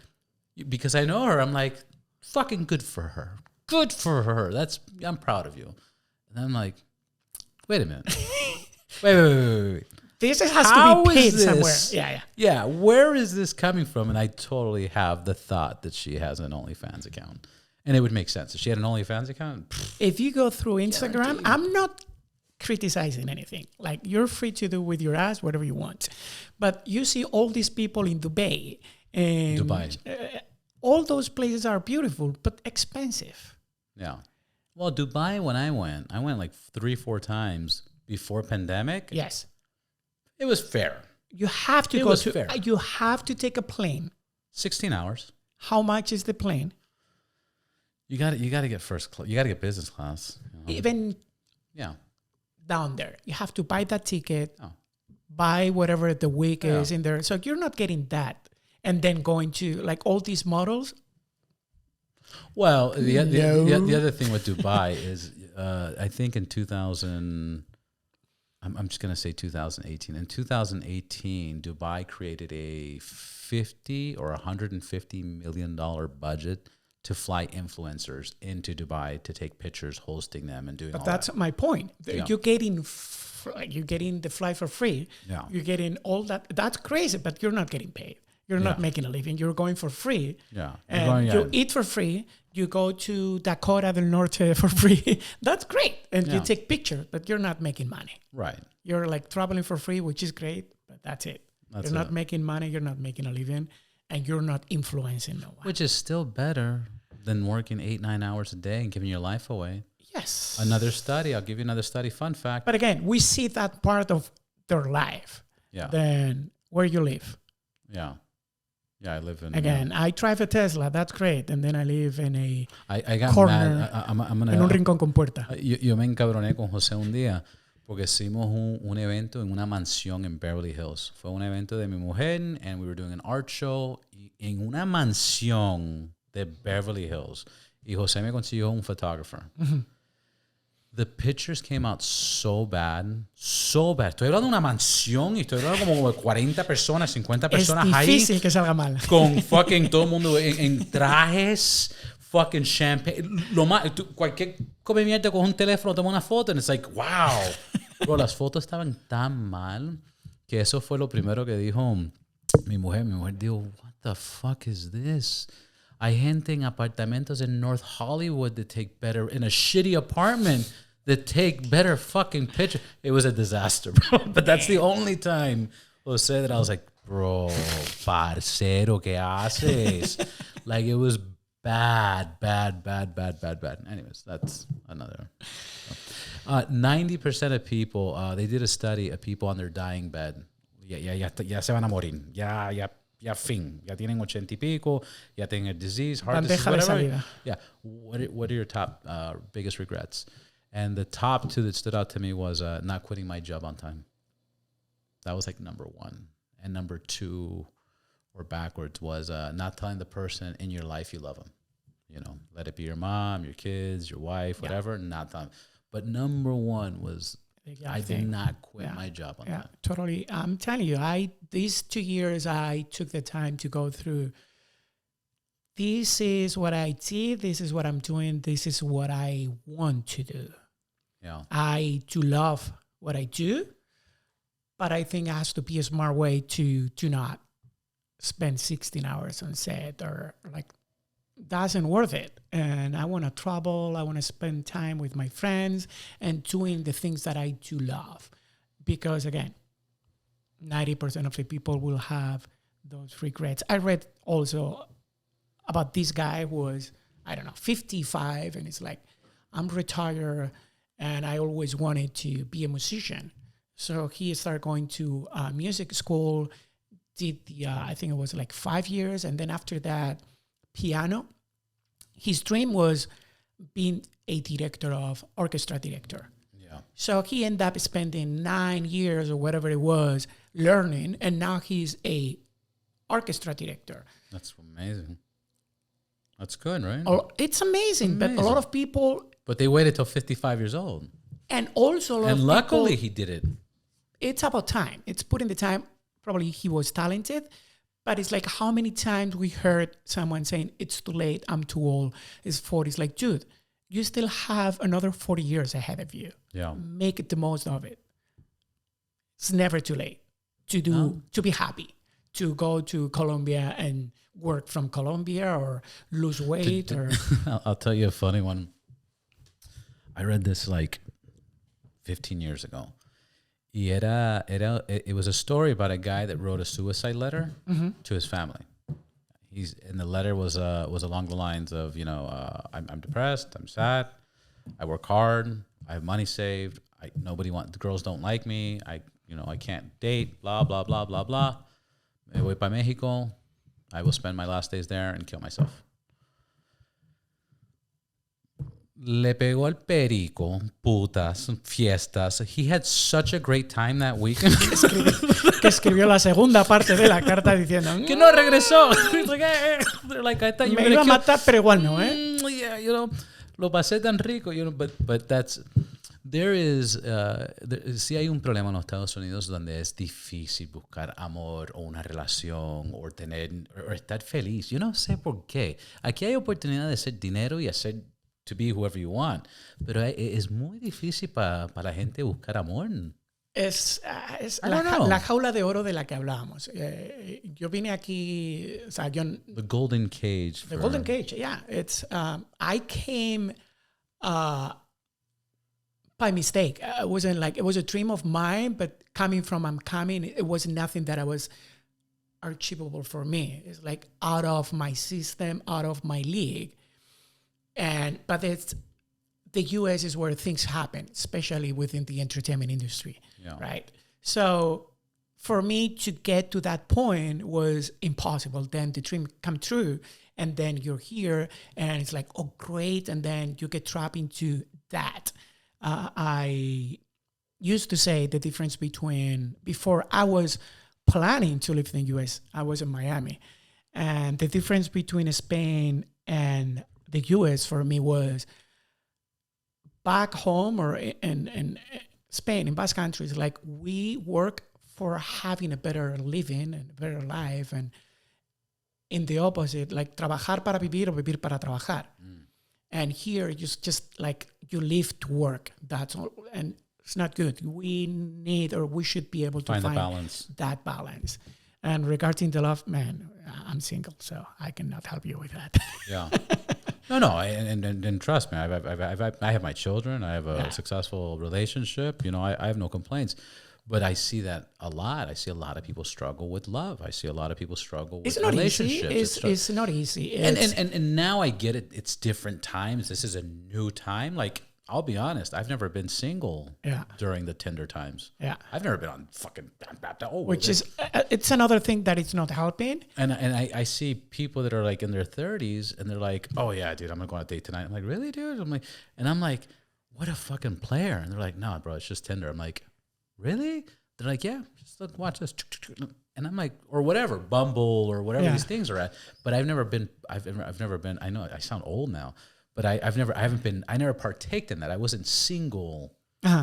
because I know her, I'm like, fucking good for her. Good for her. I'm proud of you. And I'm like, wait a minute. Wait. This has to be paid somewhere. Yeah. Where is this coming from? And I totally have the thought that she has an OnlyFans account. And it would make sense. If she had an OnlyFans account, If you go through Instagram, I'm not criticizing anything. Like, you're free to do with your ass whatever you want. But you see all these people in Dubai. And Dubai. All those places are beautiful, but expensive. Yeah. Well, Dubai, when I went like 3-4 times before pandemic. Yes. It was fair. You have to fair. You have to take a plane. 16 hours. How much is the plane? You got to get first class. You got to get business class. Even down there, you have to buy that ticket, buy whatever the week is in there. So you're not getting that. And then going to like all these models. Well, the other thing with Dubai is, I think in 2000, I'm just going to say 2018. In 2018, Dubai created a $50 or $150 million budget to fly influencers into Dubai to take pictures, hosting them, and doing. But all that's that. my point. Yeah. You're getting the flight for free. Yeah. You're getting all that. That's crazy, but you're not getting paid. You're not making a living. You're going for free. Yeah. And you eat for free. You go to Dakota del Norte for free. That's great. And you take pictures, but you're not making money. Right. You're like traveling for free, which is great, but that's it. You're not making money. You're not making a living. And you're not influencing no one. Which is still better than working 8-9 hours a day and giving your life away. Yes. Another study. I'll give you another study. Fun fact. But again, we see that part of their life. Yeah. Then where you live. Yeah. Yeah, I live in... Again, I drive a Tesla. That's great. And then I live in a I got corner, mad. I'm gonna, en un rincón con puerta. Yo me encabroné con José un día porque hicimos un evento en una mansión en Beverly Hills. Fue un evento de mi mujer and we were doing an art show en una mansión de Beverly Hills. Y José me consiguió un photographer. Mm-hmm. The pictures came out so bad, so bad. Estoy hablando de una mansión y estoy hablando como de 40 personas, 50 personas ahí. Es difícil que salga mal. Con fucking todo el mundo en trajes, fucking champagne. Lo más, cualquier come mierda con un teléfono toma una foto and it's like, wow. Bro, las fotos estaban tan mal que eso fue lo primero que dijo mi mujer. Mi mujer dijo, what the fuck is this? Hay gente en apartamentos in North Hollywood that take better, in a shitty apartment that take better fucking pictures. It was a disaster, bro. But that's the only time Jose that I was like, bro, parcero, ¿qué haces? Like, it was bad. Anyways, that's another. 90% of people, they did a study of people on their dying bed. Ya se van a morir. Ya fin. Ya tienen 80 y pico. Ya tienen a disease, heart disease, whatever. Yeah. What are your top biggest regrets? And the top two that stood out to me was not quitting my job on time. That was like number one. And number two, or backwards, was not telling the person in your life you love them. You know, let it be your mom, your kids, your wife, whatever. Not telling. But number one was I did not quit my job on that. Totally. I'm telling you, these 2 years, I took the time to go through. This is what I did. This is what I'm doing. This is what I want to do. Yeah. I do love what I do, but I think it has to be a smart way to not spend 16 hours on set or like, doesn't worth it. And I want to travel. I want to spend time with my friends and doing the things that I do love. Because again, 90% of the people will have those regrets. I read also about this guy who was, 55, and it's like, I'm retired and I always wanted to be a musician. So he started going to music school, did I think it was like 5 years. And then after that, piano. His dream was being a orchestra director. Yeah. So he ended up spending 9 years or whatever it was learning, and now he's a orchestra director. That's amazing. That's good, right? Oh, it's amazing, but a lot of people... But they waited till 55 years old. And also a lot of people... And luckily he did it. It's about time. It's putting the time. Probably he was talented. But it's like how many times we heard someone saying, it's too late, I'm too old, it's 40. It's like, dude, you still have another 40 years ahead of you. Yeah. Make the most of it. It's never too late to be happy, to go to Colombia and work from Colombia or lose weight or I'll tell you a funny one. I read this like 15 years ago. It was a story about a guy that wrote a suicide letter to his family. And the letter was along the lines of, I'm depressed, I'm sad, I work hard, I have money saved, the girls don't like me, I can't date, blah blah blah blah blah. Me voy para Mexico. I will spend my last days there and kill myself. Le pegó el perico, putas, fiestas. He had such a great time that weekend. que escribió la segunda parte de la carta diciendo que no regresó. They're like, I thought you me iba a matar, pero igual no, Yeah, lo pasé tan rico, but that's sí hay un problema en los Estados Unidos donde es difícil buscar amor o una relación o estar feliz. Yo no sé por qué. Aquí hay oportunidad de hacer dinero y to be whoever you want, pero es muy difícil para la gente buscar amor. Es la jaula de oro de la que hablábamos. Yo vine aquí, o sea, the golden cage. The golden cage, yeah. It's I came by mistake. It wasn't like it was a dream of mine, but it was nothing that I was achievable for me. It's like out of my system, out of my league. But it's the US is where things happen, especially within the entertainment industry, right? So for me to get to that point was impossible. Then the dream come true, and then you're here, and it's like, oh, great, and then you get trapped into that. I used to say the difference before I was planning to live in the US, I was in Miami, and the difference between Spain and the US for me was back home or in Spain, in Basque countries, like we work for having a better living and a better life, and in the opposite, like trabajar para vivir o vivir para trabajar. And here, just like you live to work. That's all, and it's not good. We should be able to find that balance. And regarding the love, man, I'm single, so I cannot help you with that. Yeah. No, and trust me, I have my children. I have a successful relationship. I have no complaints. But I see that a lot. I see a lot of people struggle with love. I see a lot of people struggle with relationships. It's not easy. And now I get it. It's different times. This is a new time. Like, I'll be honest, I've never been single during the Tinder times. Yeah. I've never been on fucking... it's another thing that it's not helping. And I see people that are like in their 30s and they're like, oh yeah, dude, I'm going to go on a date tonight. I'm like, really, dude? I'm like, what a fucking player. And they're like, no, bro, it's just Tinder. I'm like, really? They're like, yeah, just look, watch this. And I'm like, or whatever, Bumble or whatever these things are at. But I've never been, I know I sound old now, but I never partaked in that. I wasn't single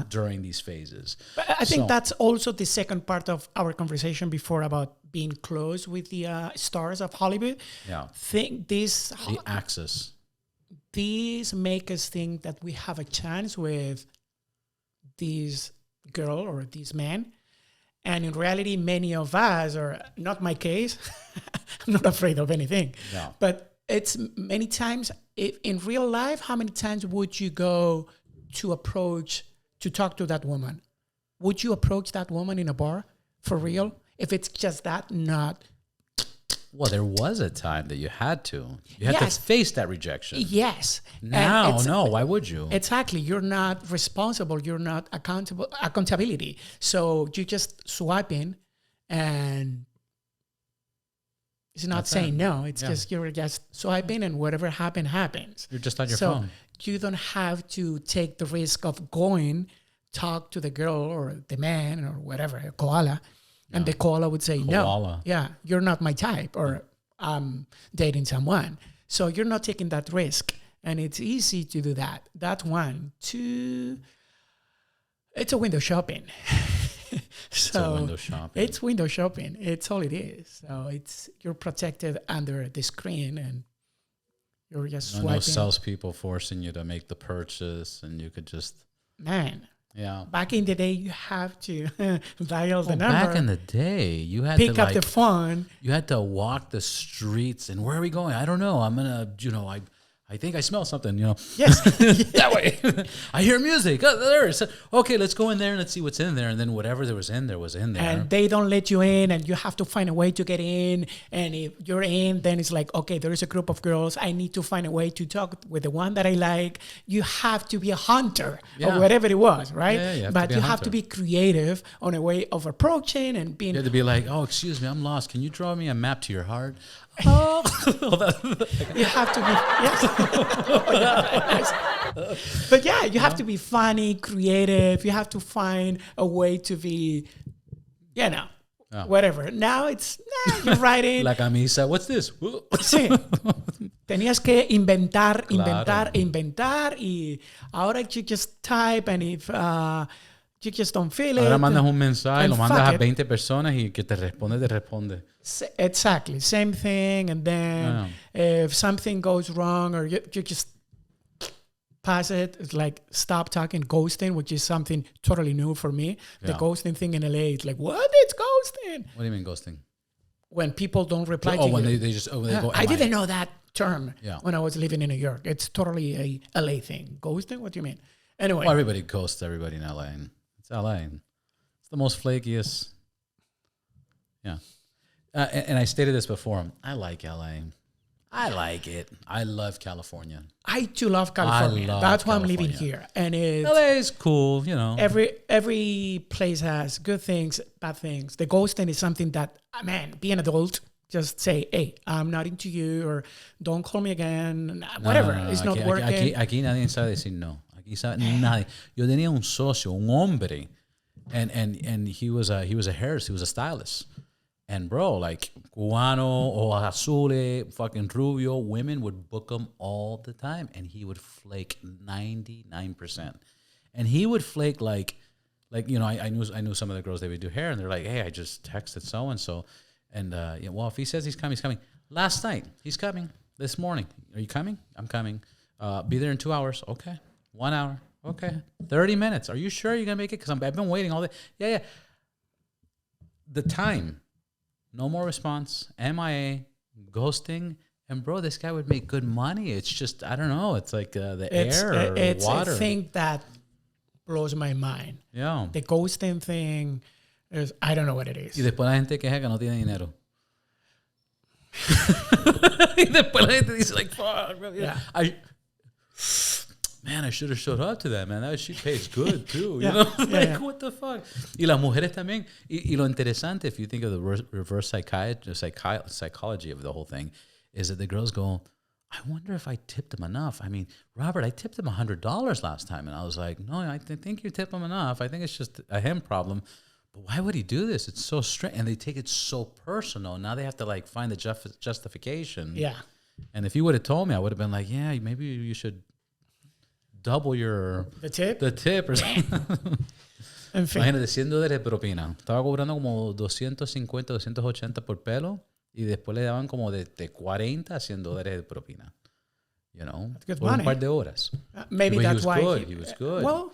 during these phases. But I think that's also the second part of our conversation before about being close with the stars of Hollywood. Yeah. The access. These make us think that we have a chance with these girl or this man, and in reality many of us, or not my case, I'm not afraid of anything, but it's many times in real life, how many times would you go to talk to that woman? Would you approach that woman in a bar for real? If it's just that, not... Well, there was a time that you had to. You had to face that rejection. Yes. Now, no, why would you? Exactly. You're not responsible. You're not accountability. So you just swipe in, and it's not saying no. It's just you're just swiping, and whatever happens. You're just on your phone. You don't have to take the risk of talk to the girl or the man or whatever, a koala. And the koala would say, no, you're not my type, or I'm dating someone. So you're not taking that risk. And it's easy to do that. That's one. Two, it's a window shopping. It's window shopping. It's all it is. So you're protected under the screen, and you're just swiping. No salespeople forcing you to make the purchase, and you could just... Man. Yeah. Back in the day, you have to dial the number. Back in the day, you had pick to up the phone. You had to walk the streets, and where are we going? I don't know. I'm gonna, I think I smell something, Yes. that way. I hear music. Oh, there it is. Okay, let's go in there and let's see what's in there. And then whatever there was in there was in there. And they don't let you in, and you have to find a way to get in. And if you're in, then it's like, okay, there is a group of girls. I need to find a way to talk with the one that I like. You have to be a hunter or whatever it was, right? Yeah, but you have to be creative on a way of approaching and being. You have to be like, oh, excuse me, I'm lost. Can you draw me a map to your heart? Oh. You have to be, yes. But yeah, you have to be funny, creative. You have to find a way to be, whatever. Now it's, you're writing. La camisa, what's this? Sí. Tenías que inventar y ahora you just type and if you just don't feel it. Ahora mandas un mensaje, lo mandas a it. 20 personas y que te responde. Exactly, same thing. And then if something goes wrong or you just pass it, it's like stop talking, ghosting, which is something totally new for me. The ghosting thing in LA, it's like, what? It's ghosting. What do you mean ghosting? When people don't reply to you. When they just they go. I didn't know that term when I was living in New York. It's totally a LA thing. Ghosting? What do you mean? Anyway. Well, everybody ghosts everybody in LA. It's LA. It's the most flakiest. Yeah. And I stated this before. I like LA. I like it. I love California. I too love California. That's why I'm living here. And LA is cool, Every place has good things, bad things. The ghosting is something that, be an adult, just say, hey, I'm not into you, or don't call me again, whatever. It's not working. Aquí nadie sabe decir no. Aquí sabe nadie. Yo tenía un socio, un hombre, and he was a hairstylist. He was a stylist. And bro, like cubano or azule, fucking rubio, women would book him all the time, and he would flake 99%. And he would flake like I knew some of the girls, they would do hair, and they're like, hey, I just texted so and so, and well, if he says he's coming, he's coming. Last night, he's coming. This morning, are you coming? I'm coming. Be there in 2 hours. Okay. 1 hour. Okay. 30 minutes. Are you sure you're gonna make it? Because I've been waiting all day. Yeah. The time. No more response, MIA, ghosting, and bro, this guy would make good money. It's just, I don't know, it's like the air or it's water. It's a thing that blows my mind. Yeah. The ghosting thing is, I don't know what it is. Y después la gente queja que no tiene dinero. Y después la gente dice like, fuck. Yeah. I should have showed up to that, man. She pays good, too. What the fuck? Y las mujeres también. Y lo interesante, if you think of the reverse psychology of the whole thing, is that the girls go, I wonder if I tipped him enough. I mean, Robert, I tipped him $100 last time. And I was like, no, I think you tipped him enough. I think it's just a him problem. But why would he do this? It's so strange. And they take it so personal. Now they have to like find the justification. Yeah. And if you would have told me, I would have been like, yeah, maybe you should double the tip or something. En fin. Imagínate, $100 de propina. Estaba cobrando como 250, 280 por pelo y después le daban como de 40 a $100 de propina. Por un par de horas. Maybe that's why he was good. Well,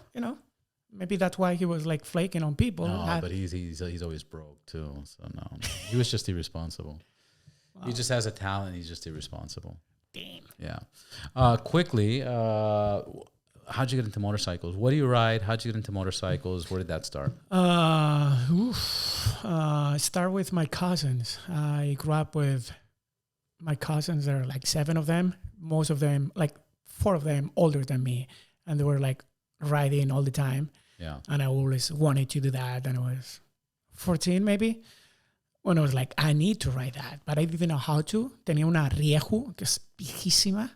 maybe that's why he was like flaking on people. No, but he's always broke too. So no. He was just irresponsible. Wow. He just has a talent. He's just irresponsible. Damn. Yeah. Quickly, how'd you get into motorcycles? What do you ride? How'd you get into motorcycles? Where did that start? Start with my cousins. I grew up with my cousins. There are like 7 of them. Most of them, like 4 of them, older than me. And they were like riding all the time. Yeah. And I always wanted to do that. And I was 14 maybe. When I was like, I need to ride that. But I didn't know how to. Tenía una Rieju, que es viejísima.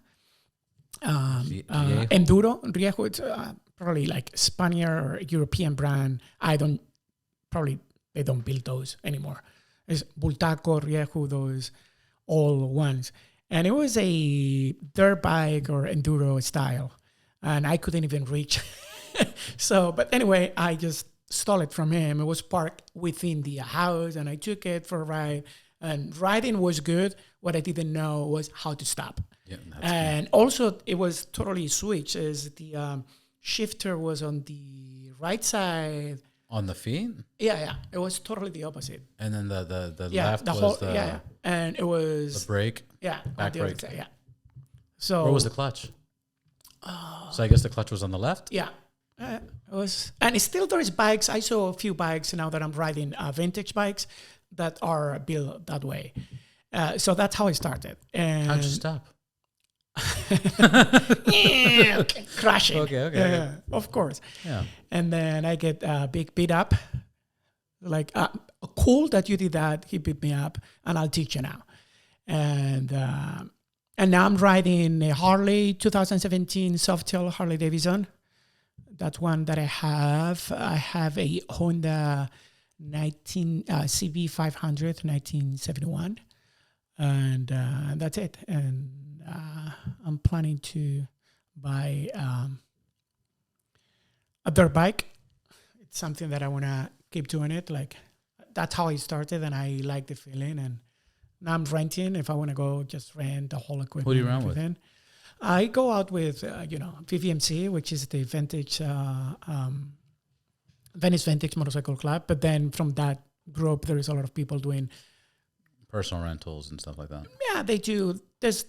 Enduro, Rieju, it's probably like Spaniard or European brand. They don't build those anymore. It's Bultaco, Rieju, those old ones. And it was a dirt bike or enduro style. And I couldn't even reach. But anyway, I just stole it from him. It was parked within the house and I took it for a ride. And riding was good. What I didn't know was how to stop. Yeah, and also, it was totally switched. As the shifter was on the right side. On the feet? Yeah. It was totally the opposite. And then the Yeah, left the was whole, the and it was the brake. yeah, back on the other brake. side, yeah. So Where was the clutch? So I guess the clutch was on the left? yeah, it was, and it's still there is bikes. I saw a few bikes now that I'm riding vintage bikes that are built that way. So that's how I started. And How'd you stop? crashing. Okay. Yeah, of course. Yeah. And then I get big beat up. Like, cool that you did that. He beat me up, and I'll teach you now. And now I'm riding a Harley 2017 Softail Harley Davidson. That's one that I have. I have a Honda CB 500 1971, and that's it. And I'm planning to buy a dirt bike. It's something that I want to keep doing it. Like, that's how I started, and I like the feeling. And now I'm renting. If I want to go, just rent the whole equipment. Who do you run with? I go out with, VVMC, which is the vintage, Venice Vintage Motorcycle Club. But then from that group, there is a lot of people doing Personal rentals and stuff like that. Yeah, they do. This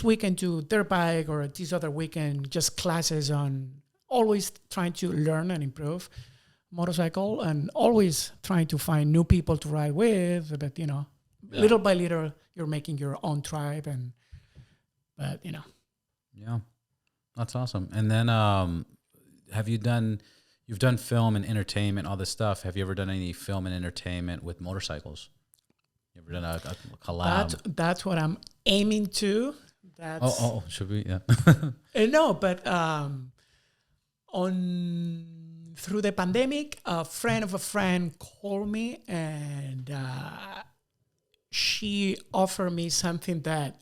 weekend do dirt bike, or this other weekend just classes on always trying to learn and improve motorcycle, and always trying to find new people to ride with. But little by little, you're making your own tribe, Yeah, that's awesome. And then you've done film and entertainment, all this stuff. Have you ever done any film and entertainment with motorcycles? You ever done a collab? That's what I'm aiming to. That's should we? Yeah. No, but through the pandemic, a friend of a friend called me, and she offered me something that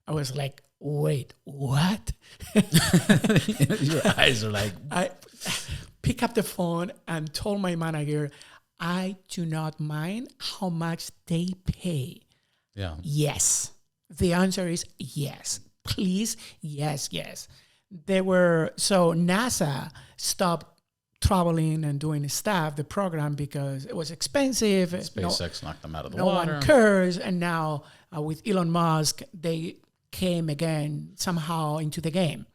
I was like, wait, what? Your eyes are like... I pick up the phone and told my manager, I do not mind how much they pay. Yeah. Yes. The answer is yes. Please, yes. So NASA stopped traveling and doing the program, because it was expensive. SpaceX knocked them out of the water. No one cares. And now with Elon Musk, they came again somehow into the game.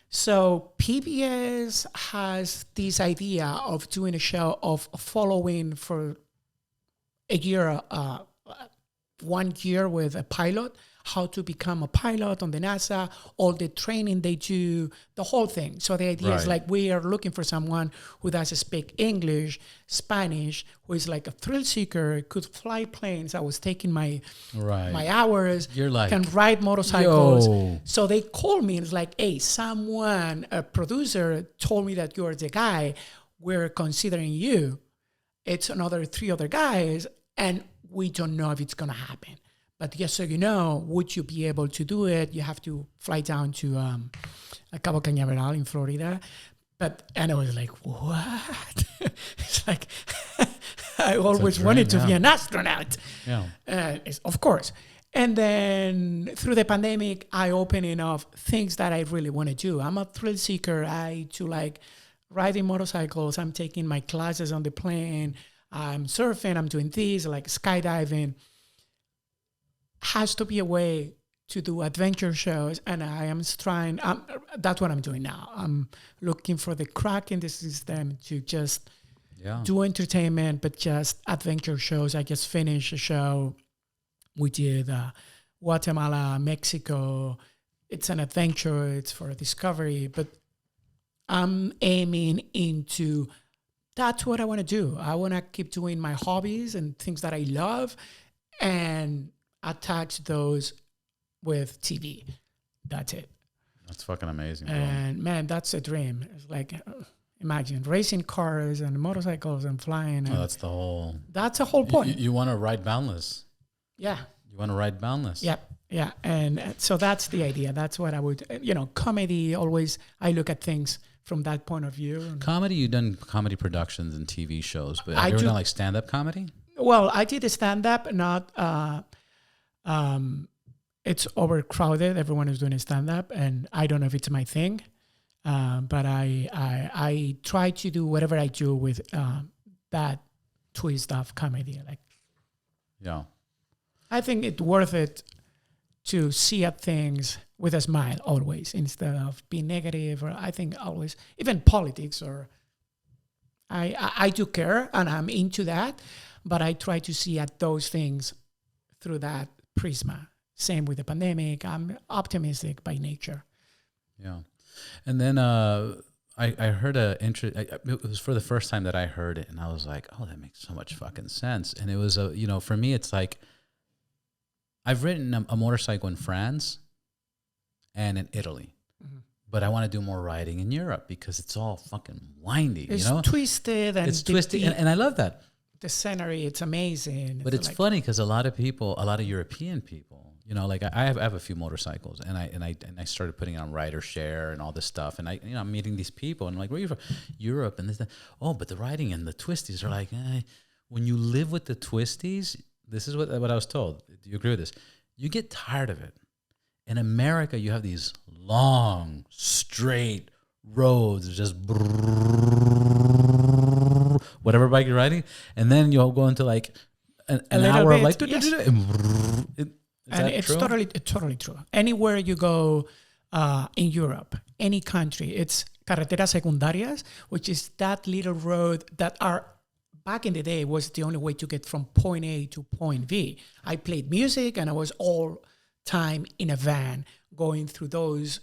So PBS has this idea of doing a show of following for a year, 1 year with a pilot, how to become a pilot on the NASA, all the training they do, the whole thing. So the idea is like, we are looking for someone who does speak English, Spanish, who is like a thrill seeker, could fly planes. I was taking my hours, you're like, can ride motorcycles. Yo. So they called me and it's like, hey, a producer told me that you're the guy. We're considering you. It's 3 other guys, and we don't know if it's going to happen. But just so you know, would you be able to do it? You have to fly down to Cabo Cañaveral in Florida. And I was like, what? It's like, I always wanted to be an astronaut. Yeah. Of course. And then through the pandemic, I opened enough things that I really want to do. I'm a thrill seeker. I do like riding motorcycles. I'm taking my classes on the plane. I'm surfing. I'm doing this, like skydiving. Has to be a way to do adventure shows, and I am trying. That's what I'm doing now. I'm looking for the crack in the system to just do entertainment, but just adventure shows. I just finished a show. We did Guatemala, Mexico. It's an adventure. It's for a discovery, but I'm aiming into. That's what I want to do. I want to keep doing my hobbies and things that I love, and attach those with TV. That's it. That's fucking amazing, bro. And man, that's a dream. It's like, imagine racing cars and motorcycles and flying. And that's the whole point. You want to ride boundless. Yeah. You want to ride boundless. Yep. Yeah. And so that's the idea. That's what I would, comedy, always, I look at things from that point of view. Comedy, you've done comedy productions and TV shows, but have you ever done like stand-up comedy? Well, I did a stand-up, not... it's overcrowded. Everyone is doing a stand-up, and I don't know if it's my thing. But I try to do whatever I do with that twist of comedy. Like, Yeah. I think it's worth it to see at things with a smile always, instead of being negative. Or I think always, even politics, or I do care and I'm into that, but I try to see at those things through that prisma. Same with the pandemic. I'm optimistic by nature. Yeah. And then I heard it was for the first time that I heard it, and I was like, oh, that makes so much fucking sense. And it was, for me, it's like, I've ridden a motorcycle in France and in Italy, but I want to do more riding in Europe because it's all fucking windy, It's twisted. And it's twisted, and I love that. The scenery, it's amazing. But it's funny because a lot of European people, like I have a few motorcycles, and I started putting it on Rider Share and all this stuff, and I'm meeting these people, and I'm like, where are you from? Europe, and this, that. Oh, but the riding and the twisties are like, when you live with the twisties, this is what I was told. Do you agree with this? You get tired of it. In America, you have these long, straight roads, just whatever bike you're riding, and then you'll go into like an hour of like, yes. And it's totally true. Anywhere you go in Europe, any country, it's carreteras secundarias, which is that little road that are, back in the day, was the only way to get from point A to point B. I played music and I was all time in a van going through those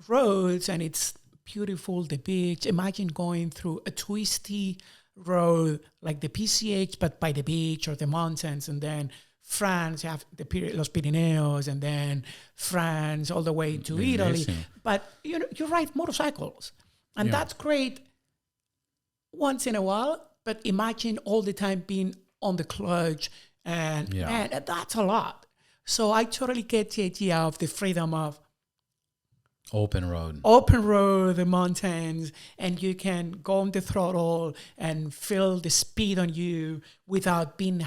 roads, and it's beautiful, the beach. Imagine going through a twisty road like the PCH, but by the beach or the mountains, and then France, you have Los Pirineos, and then France all the way to Italy. But you ride motorcycles, and that's great once in a while. But imagine all the time being on the clutch, and man, that's a lot. So I totally get the idea of the freedom of open road, the mountains, and you can go on the throttle and feel the speed on you without being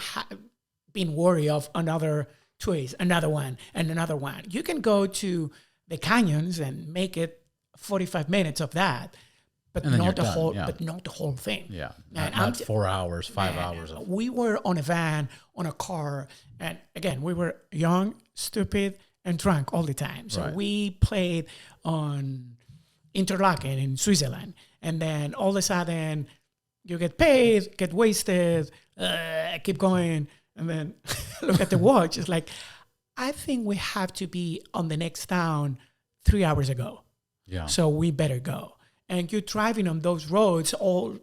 worried of another twist, another one, and another one. You can go to the canyons and make it 45 minutes of that, but not the whole. But not the whole thing. Yeah, not 4 hours, 5 hours. We were on a van, on a car, and again, we were young, stupid, and drunk all the time. So we played on Interlaken in Switzerland, and then all of a sudden, you get paid, get wasted, keep going, and then look at the watch. It's like, I think we have to be on the next town 3 hours ago. Yeah. So we better go. And you're driving on those roads, all,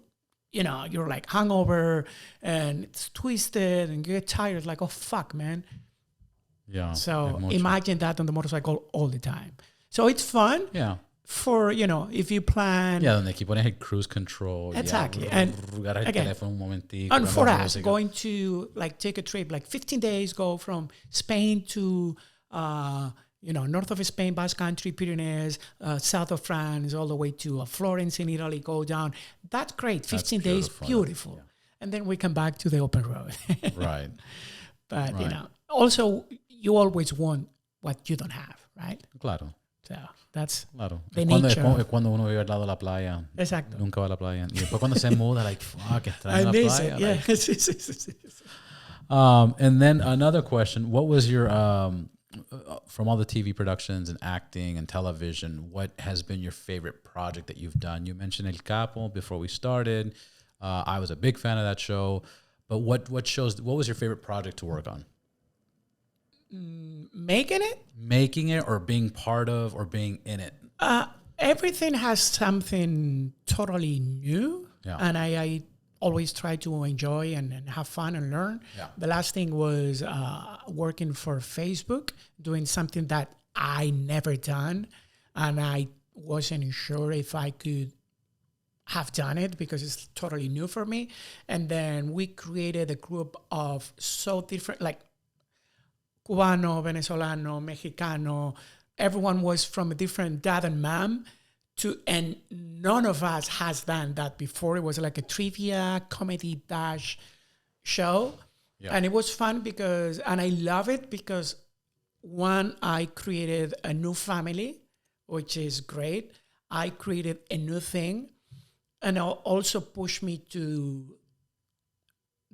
you're like hungover and it's twisted and you get tired. Like, oh, fuck, man. Yeah. So imagine that on the motorcycle all the time. So it's fun. Yeah. For, if you plan. Yeah, and they keep on ahead cruise control. Exactly. And again, and for us, going to take a trip, 15 days, go from Spain to, north of Spain, Basque Country, Pyrenees, south of France, all the way to Florence in Italy, go down. That's great. 15 days, beautiful. Yeah. And then we come back to the open road. Right. But, also, you always want what you don't have, right? Claro. So that's the nature. Cuando uno vive al lado de la playa, exacto, nunca va a la playa. Y después cuando se muda, fuck, extraño la playa. Yeah. And then another question, what was your, from all the TV productions and acting and television, what has been your favorite project that you've done? You mentioned El Capo before we started. I was a big fan of that show. But what was your favorite project to work on? Making it or being part of or being in it? Everything has something totally new, and I always try to enjoy and have fun and learn. The last thing was working for Facebook, doing something that I never done, and I wasn't sure if I could have done it because it's totally new for me. And then we created a group of so different, Cubano, Venezolano, Mexicano, everyone was from a different dad and mom, and none of us has done that before. It was like a trivia comedy dash show. Yeah. And it was fun and I love it because one, I created a new family, which is great. I created a new thing, and also pushed me to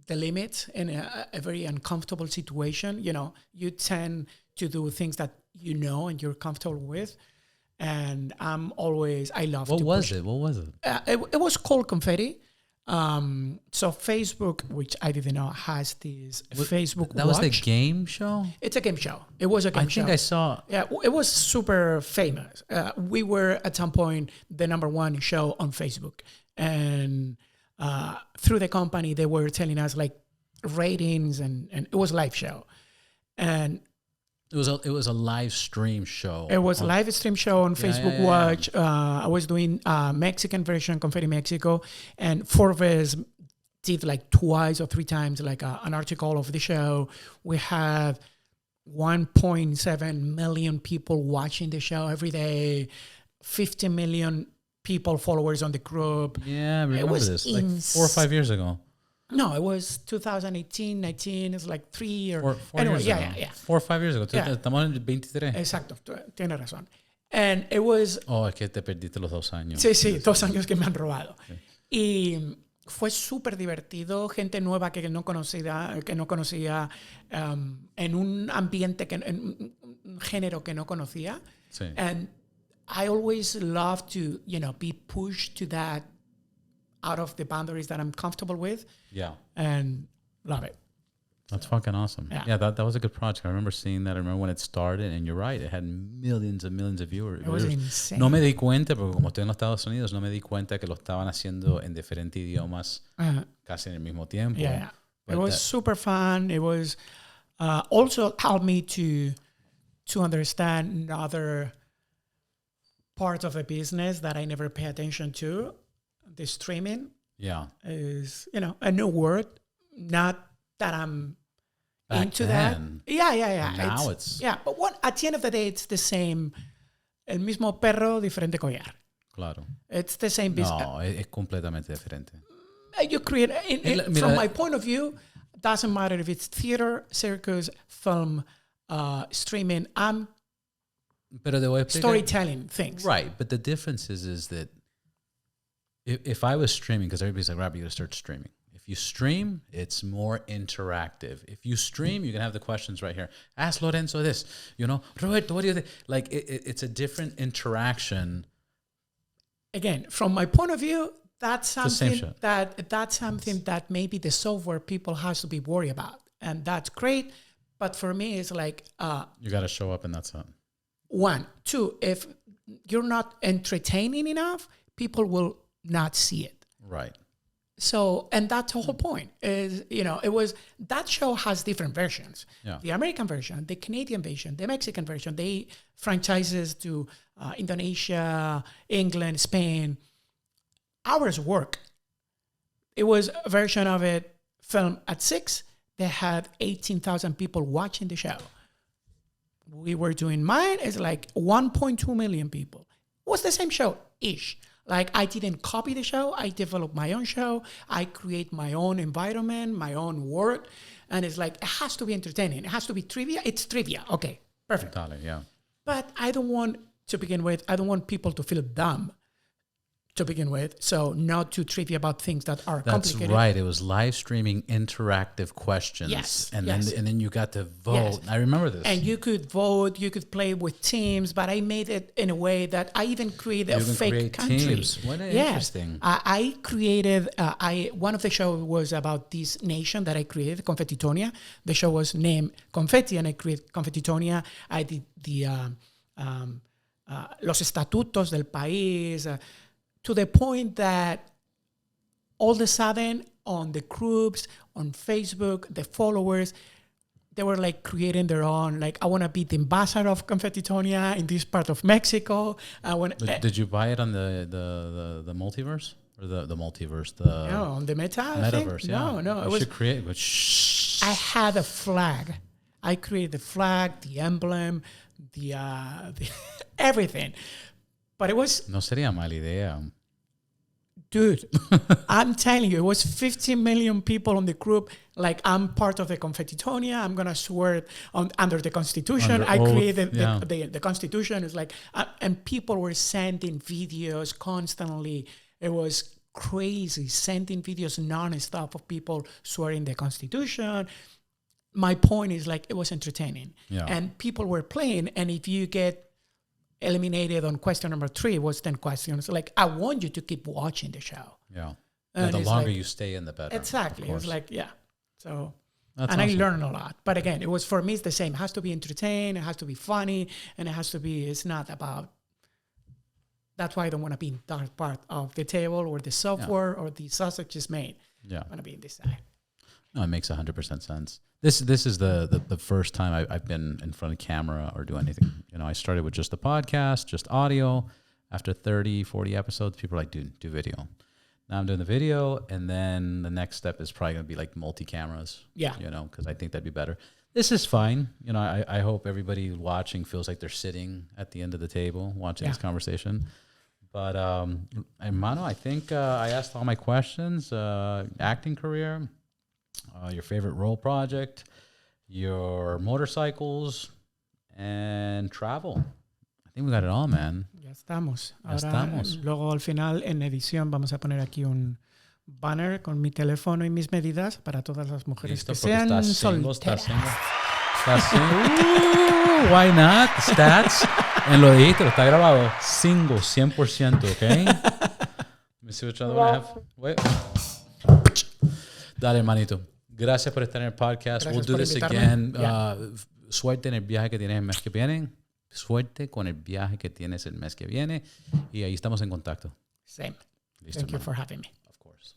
the limit in a very uncomfortable situation. You know, you tend to do things that you know and you're comfortable with. And I love What to was push. it? What was it? It was called Confetti. So Facebook, which I didn't know, has this Facebook That was the Watch. game show? It's a game show. It was a game show. I think I saw. Yeah, it was super famous. We were at some point the #1 show on Facebook, and through the company they were telling us like ratings, and it was a live show, and It was a live stream show. it was a live stream show on Facebook Watch. I was doing Mexican version, Confetti Mexico, and Forbes did like 2 or 3 times like an article of the show. We had 1.7 million people watching the show every day, 50 million people followers on the group. Yeah, I remember was this. Like 4 or 5 years ago. No, it was 2018, 19. It's like 3 or... Four anyway, years yeah, ago. yeah. 4 or 5 years ago. Yeah. Estamos en el 23. Exacto, tienes razón. And it was... Oh, es que te perdiste los 2 años. Sí, 2 años que me han robado. Sí. Y fue súper divertido, gente nueva que no conocía en un ambiente, en un género que no conocía. Sí. And I always love to, be pushed to that, out of the boundaries that I'm comfortable with. Yeah. And love it. That's fucking awesome. Yeah, that was a good project. I remember seeing that. I remember when it started, and you're right, it had millions and millions of viewers. It was insane. No me di cuenta, porque como estoy en los Estados Unidos, no me di cuenta que lo estaban haciendo en diferentes idiomas casi en el mismo tiempo. Yeah. It was super fun. It was also helped me to understand other parts of the business that I never pay attention to. The streaming is, a new word. Not that I'm Back into then. that. Yeah. Now it's but at the end of the day, it's the same. El mismo perro, diferente collar. Claro. It's the same business. No, es completamente diferente. You create, from my point of view, doesn't matter if it's theater, circus, film, streaming. I'm storytelling things. Right, but the difference is that if I was streaming, because everybody's like, Rob, you got to start streaming. If you stream, it's more interactive. If you stream, you can have the questions right here. Ask Lorenzo this, Roberto, what do you think? Like, it's a different interaction. Again, from my point of view, that's something that's something that maybe the software people has to be worried about, and that's great. But for me, it's like you got to show up, and that's it. 1, 2. If you're not entertaining enough, people will not see it. Right. So, and that's the whole point is, it was, that show has different versions. Yeah. The American version, the Canadian version, the Mexican version, they franchises to Indonesia, England, Spain. Ours work. It was a version of it filmed at 6. They had 18,000 people watching the show. We were doing mine. It's like 1.2 million people. It was the same show-ish. Like, I didn't copy the show. I developed my own show. I create my own environment, my own world. And it's like, it has to be entertaining. It has to be trivia. It's trivia. Okay, perfect. Totally, yeah. But I don't want people to feel dumb to begin with. So not to trivia about things that are complicated. That's right. It was live streaming interactive questions. Yes. And then you got to vote. Yes. I remember this. And you could vote, you could play with teams, but I made it in a way that I even created a fake country. Teams. What interesting. I created, one of the shows was about this nation that I created, Confettitonia. The show was named Confetti, and I created Confettitonia. I did the los estatutos del país, to the point that all of a sudden on the groups, on Facebook, the followers, they were like creating their own, like, I want to be the ambassador of Confettitonia in this part of Mexico. Did you buy it on the multiverse? Or the multiverse? No, on the metaverse, thing? yeah. No. You should create it, but shh. I had a flag. I created the flag, the emblem, the everything. But it was... No sería mala idea. Dude, I'm telling you, it was 15 million people on the group. Like, I'm part of the Confettitonia. I'm going to swear under the Constitution. Under I oath, created yeah. the Constitution. It's like, and people were sending videos constantly. It was crazy, sending videos non-stop of people swearing the Constitution. My point is, like, it was entertaining. Yeah. And people were playing. And if you get eliminated on question number 3, it was 10 questions. Like, I want you to keep watching the show. Yeah. And the it's longer like, you stay in the better. exactly. It was like, yeah. So, That's and awesome. I learned a lot. But again, it was, for me, it's the same. It has to be entertained. It has to be funny. And it has to be, it's not about, that's why I don't want to be in that part of the table or the software or the sausage is made. Yeah. I want to be in this side. No, it makes 100% sense. This is the first time I've been in front of camera or do anything. You know, I started with just the podcast, just audio. After 30, 40 episodes, people are like, dude, do video. Now I'm doing the video, and then the next step is probably going to be like multi-cameras. Yeah. You know, because I think that'd be better. This is fine. You know, I hope everybody watching feels like they're sitting at the end of the table watching this conversation. But, Hermano, I think I asked all my questions. Acting career, your favorite role project, your motorcycles, and travel. I think we got it all, man. Ya estamos. Ya estamos. Luego al final, en edición, vamos a poner aquí un banner con mi teléfono y mis medidas para todas las mujeres Listo, que porque sean estás single, solteras. Estás single. Why not? Stats. En lo dijiste, lo está grabado. Single, 100%, ¿ok? Let me see which other one I have. Wait. Dale, hermanito. Gracias por estar en el podcast. Gracias We'll do por this invitarme. again. Suerte en el viaje que tienes el mes que viene. Suerte con el viaje que tienes el mes que viene. Y ahí estamos en contacto. Same. Listo, Thank you hermano. for having me. Of course.